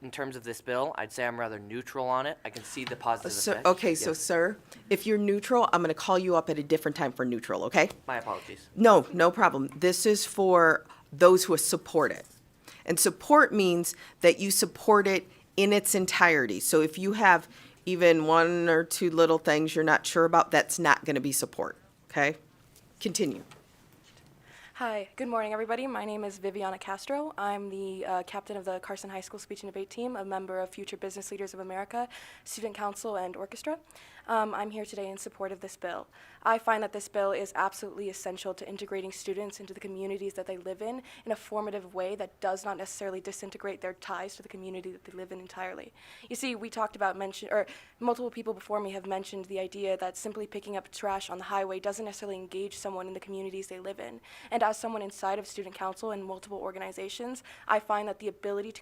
[SPEAKER 21] in terms of this bill, I'd say I'm rather neutral on it. I can see the positive effects.
[SPEAKER 1] Okay, so sir, if you're neutral, I'm going to call you up at a different time for neutral, okay?
[SPEAKER 21] My apologies.
[SPEAKER 1] No, no problem. This is for those who support it. And support means that you support it in its entirety. So if you have even one or two little things you're not sure about, that's not going to be support, okay? Continue.
[SPEAKER 22] Hi, good morning, everybody. My name is Viviana Castro. I'm the captain of the Carson High School Speech and Debate team, a member of Future Business Leaders of America, Student Council, and Orchestra. I'm here today in support of this bill. I find that this bill is absolutely essential to integrating students into the communities that they live in a formative way that does not necessarily disintegrate their ties to the community that they live in entirely. You see, we talked about multiple people before me have mentioned the idea that simply picking up trash on the highway doesn't necessarily engage someone in the communities they live in. And as someone inside of Student Council and multiple organizations, I find that the ability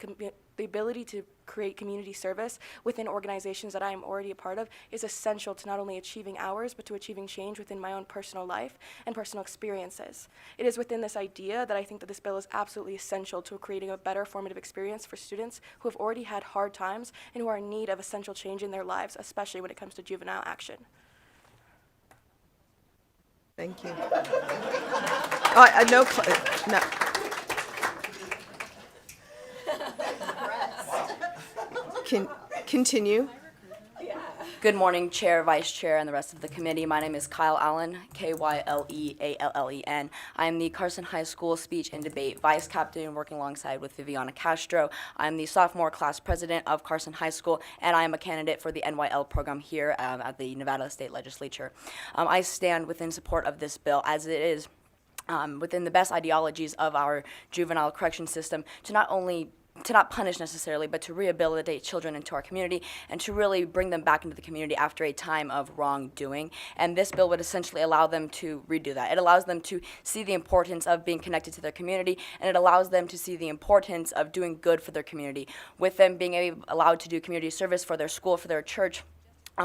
[SPEAKER 22] to create community service within organizations that I am already a part of is essential to not only achieving ours, but to achieving change within my own personal life and personal experiences. It is within this idea that I think that this bill is absolutely essential to creating a better formative experience for students who have already had hard times and who are in need of essential change in their lives, especially when it comes to juvenile action.
[SPEAKER 1] Thank you. No. Continue.
[SPEAKER 23] Good morning, Chair, Vice Chair, and the rest of the committee. My name is Kyle Allen, K-Y-L-E-A-L-L-E-N. I am the Carson High School Speech and Debate Vice Captain, working alongside with Viviana Castro. I'm the sophomore class president of Carson High School, and I am a candidate for the NYL program here at the Nevada State Legislature. I stand within support of this bill as it is within the best ideologies of our juvenile correction system to not punish necessarily, but to rehabilitate children into our community and to really bring them back into the community after a time of wrongdoing. And this bill would essentially allow them to redo that. It allows them to see the importance of being connected to their community, and it allows them to see the importance of doing good for their community. With them being allowed to do community service for their school, for their church,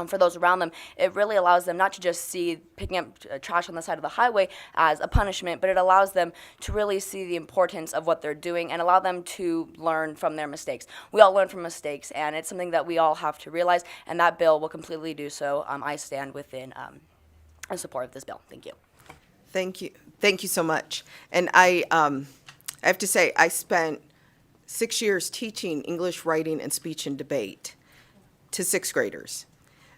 [SPEAKER 23] for those around them, it really allows them not to just see picking up trash on the side of the highway as a punishment, but it allows them to really see the importance of what they're doing and allow them to learn from their mistakes. We all learn from mistakes, and it's something that we all have to realize, and that bill will completely do so. I stand in support of this bill. Thank you.
[SPEAKER 1] Thank you. Thank you so much. And I have to say, I spent 6 years teaching English, writing, and speech and debate to sixth graders.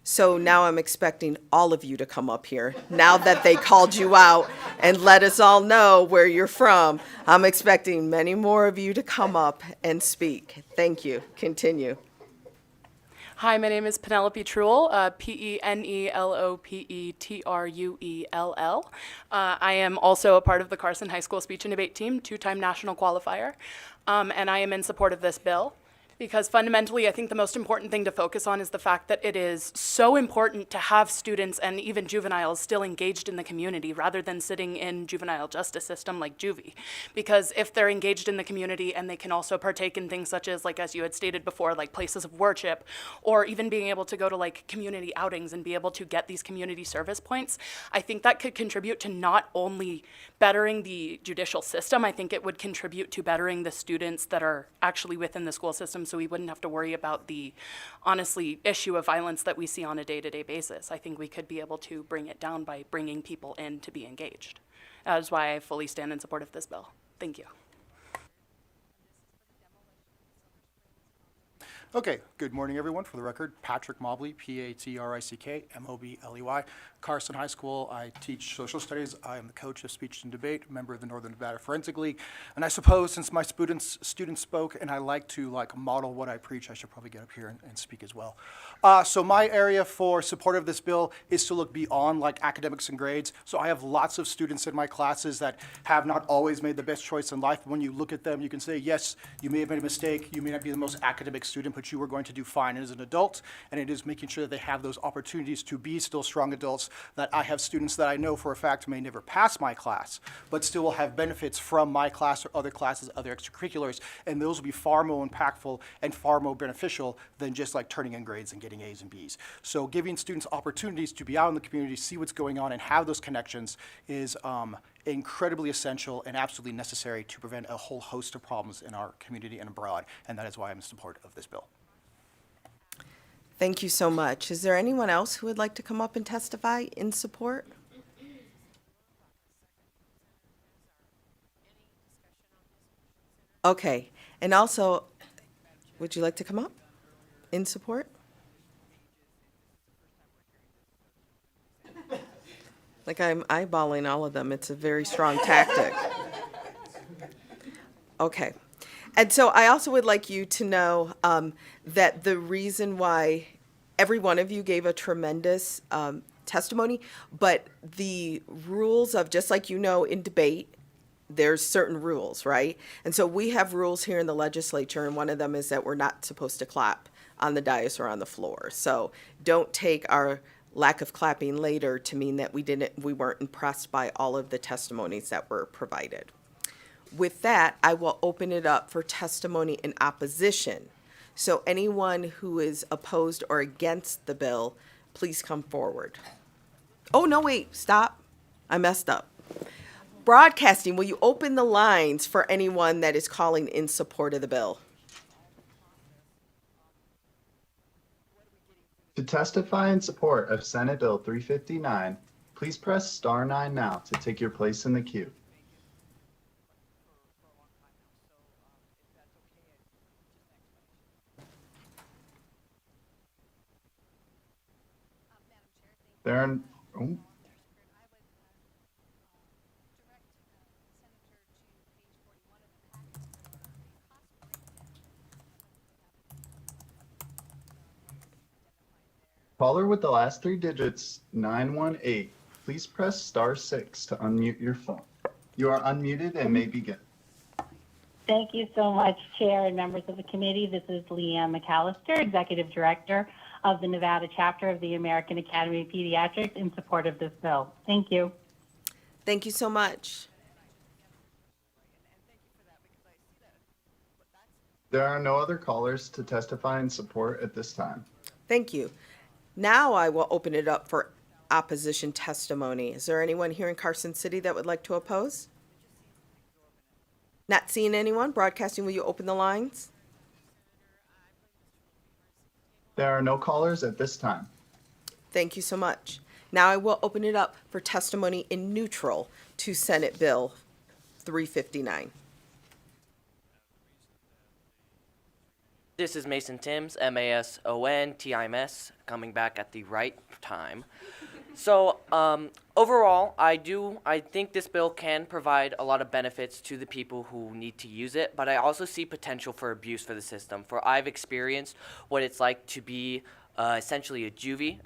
[SPEAKER 1] So now I'm expecting all of you to come up here. Now that they called you out and let us all know where you're from, I'm expecting many more of you to come up and speak. Thank you. Continue.
[SPEAKER 24] Hi, my name is Penelope Truell, P-E-N-E-L-O-P-E-T-R-U-E-L-L. I am also a part of the Carson High School Speech and Debate team, two-time national qualifier, and I am in support of this bill. because fundamentally I think the most important thing to focus on is the fact that it is so important to have students and even juveniles still engaged in the community rather than sitting in juvenile justice system like juvie. Because if they're engaged in the community and they can also partake in things such as, like as you had stated before, like places of worship, or even being able to go to like community outings and be able to get these community service points, I think that could contribute to not only bettering the judicial system, I think it would contribute to bettering the students that are actually within the school system, so we wouldn't have to worry about the, honestly, issue of violence that we see on a day-to-day basis. I think we could be able to bring it down by bringing people in to be engaged. That is why I fully stand in support of this bill. Thank you.
[SPEAKER 2] Okay, good morning, everyone. For the record, Patrick Mobley, Patrick Mobley, Carson High School. I teach social studies. I am the coach of speech and debate, member of the Northern Nevada Forensic League. And I suppose since my students spoke and I like to model what I preach, I should probably get up here and speak as well. So my area for support of this bill is to look beyond academics and grades. So I have lots of students in my classes that have not always made the best choice in life. When you look at them, you can say, yes, you may have made a mistake. You may not be the most academic student, but you are going to do fine as an adult. And it is making sure that they have those opportunities to be still strong adults. That I have students that I know for a fact may never pass my class, but still will have benefits from my class or other classes, other extracurriculars, and those will be far more impactful and far more beneficial than just turning in grades and getting A's and B's. So giving students opportunities to be out in the community, see what's going on, and have those connections is incredibly essential and absolutely necessary to prevent a whole host of problems in our community and abroad, and that is why I'm in support of this bill.
[SPEAKER 1] Thank you so much. Is there anyone else who would like to come up and testify in support? Okay, and also, would you like to come up in support? I'm eyeballing all of them. It's a very strong tactic. Okay. And so I also would like you to know that the reason why every one of you gave a tremendous testimony, but the rules of, just like in debate, there's certain rules, right? And so we have rules here in the legislature, and one of them is that we're not supposed to clap on the dais or on the floor. So don't take our lack of clapping later to mean that we weren't impressed by all of the testimonies that were provided. With that, I will open it up for testimony in opposition. So anyone who is opposed or against the bill, please come forward. Oh, no, wait, stop. I messed up. Broadcasting, will you open the lines for anyone that is calling in support of the bill?
[SPEAKER 8] To testify in support of Senate Bill 359, please press star 9 now to take your place in the queue. There are, oh. Caller with the last 3 digits, 918, please press star 6 to unmute your phone. You are unmuted and may begin.
[SPEAKER 5] Thank you so much, Chair and members of the committee. This is Leanne McAllister, Executive Director of the Nevada chapter of the American Academy of Pediatrics, in support of this bill. Thank you.
[SPEAKER 1] Thank you so much.
[SPEAKER 8] There are no other callers to testify in support at this time.
[SPEAKER 1] Thank you. Now I will open it up for opposition testimony. Is there anyone here in Carson City that would like to oppose? Not seeing anyone. Broadcasting, will you open the lines?
[SPEAKER 8] There are no callers at this time.
[SPEAKER 1] Thank you so much. Now I will open it up for testimony in neutral to Senate Bill 359.
[SPEAKER 21] This is Mason Timms, Mason Tims, coming back at the right time. So overall, I think this bill can provide a lot of benefits to the people who need to use it, but I also see potential for abuse for the system. For I've experienced what it's like to be essentially a juvie.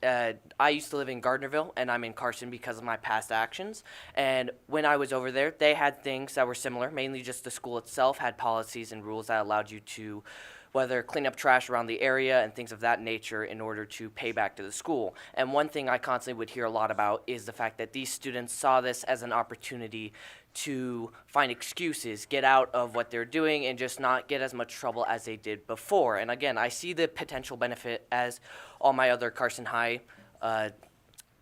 [SPEAKER 21] I used to live in Gardnerville, and I'm in Carson because of my past actions. And when I was over there, they had things that were similar. Mainly just the school itself had policies and rules that allowed you to whether clean up trash around the area and things of that nature in order to pay back to the school. And one thing I constantly would hear a lot about is the fact that these students saw this as an opportunity to find excuses, get out of what they're doing, and just not get as much trouble as they did before. And again, I see the potential benefit, as all my other Carson High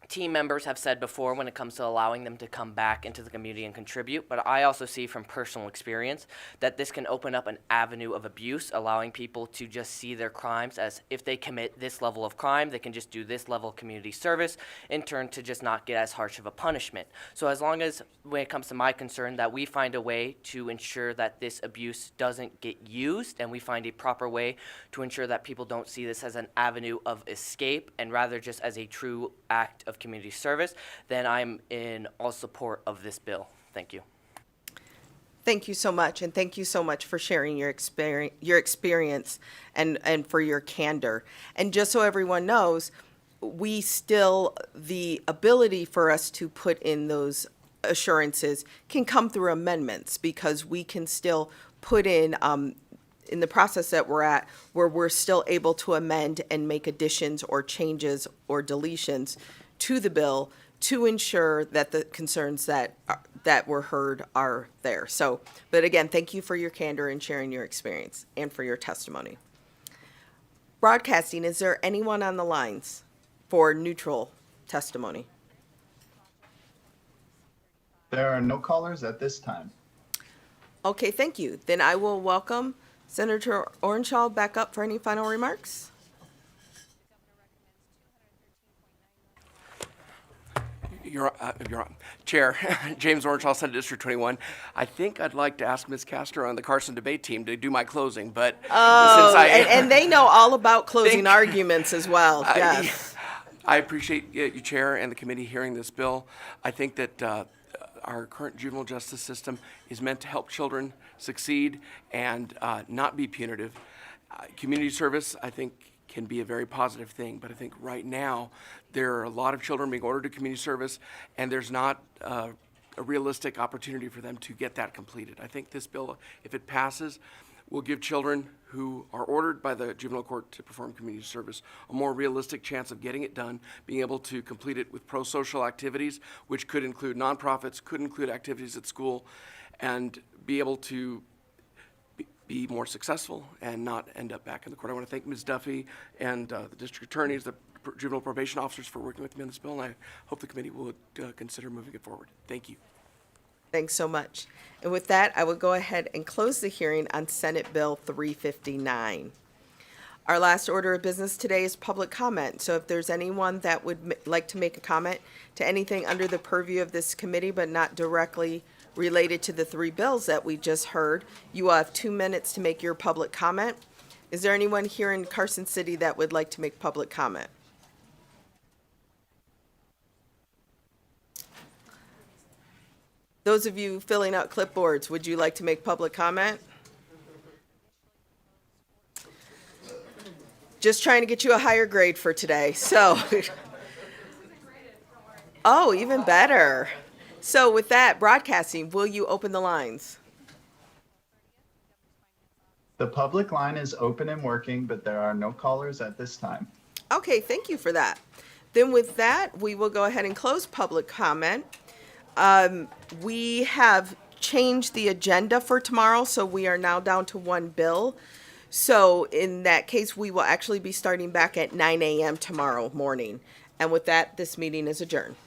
[SPEAKER 21] team members have said before, when it comes to allowing them to come back into the community and contribute. But I also see from personal experience that this can open up an avenue of abuse, allowing people to just see their crimes as if they commit this level of crime, they can just do this level of community service, in turn to just not get as harsh of a punishment. So as long as, when it comes to my concern, that we find a way to ensure that this abuse doesn't get used, and we find a proper way to ensure that people don't see this as an avenue of escape and rather just as a true act of community service, then I'm in all support of this bill. Thank you.
[SPEAKER 1] Thank you so much, and thank you so much for sharing your experience and for your candor. And just so everyone knows, the ability for us to put in those assurances can come through amendments, because we can still put in the process that we're at, where we're still able to amend and make additions or changes or deletions to the bill to ensure that the concerns that were heard are there. So, but again, thank you for your candor and sharing your experience and for your testimony. Broadcasting, is there anyone on the lines for neutral testimony?
[SPEAKER 8] There are no callers at this time.
[SPEAKER 1] Okay, thank you. Then I will welcome Senator Orenshaw back up for any final remarks.
[SPEAKER 16] Your Chair, James Orenshaw, Senate District 21. I think I'd like to ask Ms. Castro and the Carson debate team to do my closing, but since
[SPEAKER 1] and they know all about closing arguments as well. Yes.
[SPEAKER 16] I appreciate you, Chair, and the committee hearing this bill. I think that our current juvenile justice system is meant to help children succeed and not be punitive. Community service, I think, can be a very positive thing, but I think right now there are a lot of children being ordered to community service, and there's not a realistic opportunity for them to get that completed. I think this bill, if it passes, will give children who are ordered by the juvenile court to perform community service a more realistic chance of getting it done, being able to complete it with pro-social activities, which could include nonprofits, could include activities at school, and be able to be more successful and not end up back in the court. I want to thank Ms. Duffy and the district attorneys, the juvenile probation officers for working with me on this bill, and I hope the committee will consider moving it forward. Thank you.
[SPEAKER 1] Thanks so much. And with that, I will go ahead and close the hearing on Senate Bill 359. Our last order of business today is public comment. So if there's anyone that would like to make a comment to anything under the purview of this committee, but not directly related to the three bills that we just heard, you will have 2 minutes to make your public comment. Is there anyone here in Carson City that would like to make public comment? Those of you filling out clipboards, would you like to make public comment? Just trying to get you a higher grade for today, so. Oh, even better. So with that, broadcasting, will you open the lines?
[SPEAKER 8] The public line is open and working, but there are no callers at this time.
[SPEAKER 1] Okay, thank you for that. Then with that, we will go ahead and close public comment. We have changed the agenda for tomorrow, so we are now down to one bill. So in that case, we will actually be starting back at 9 a.m. tomorrow morning. And with that, this meeting is adjourned.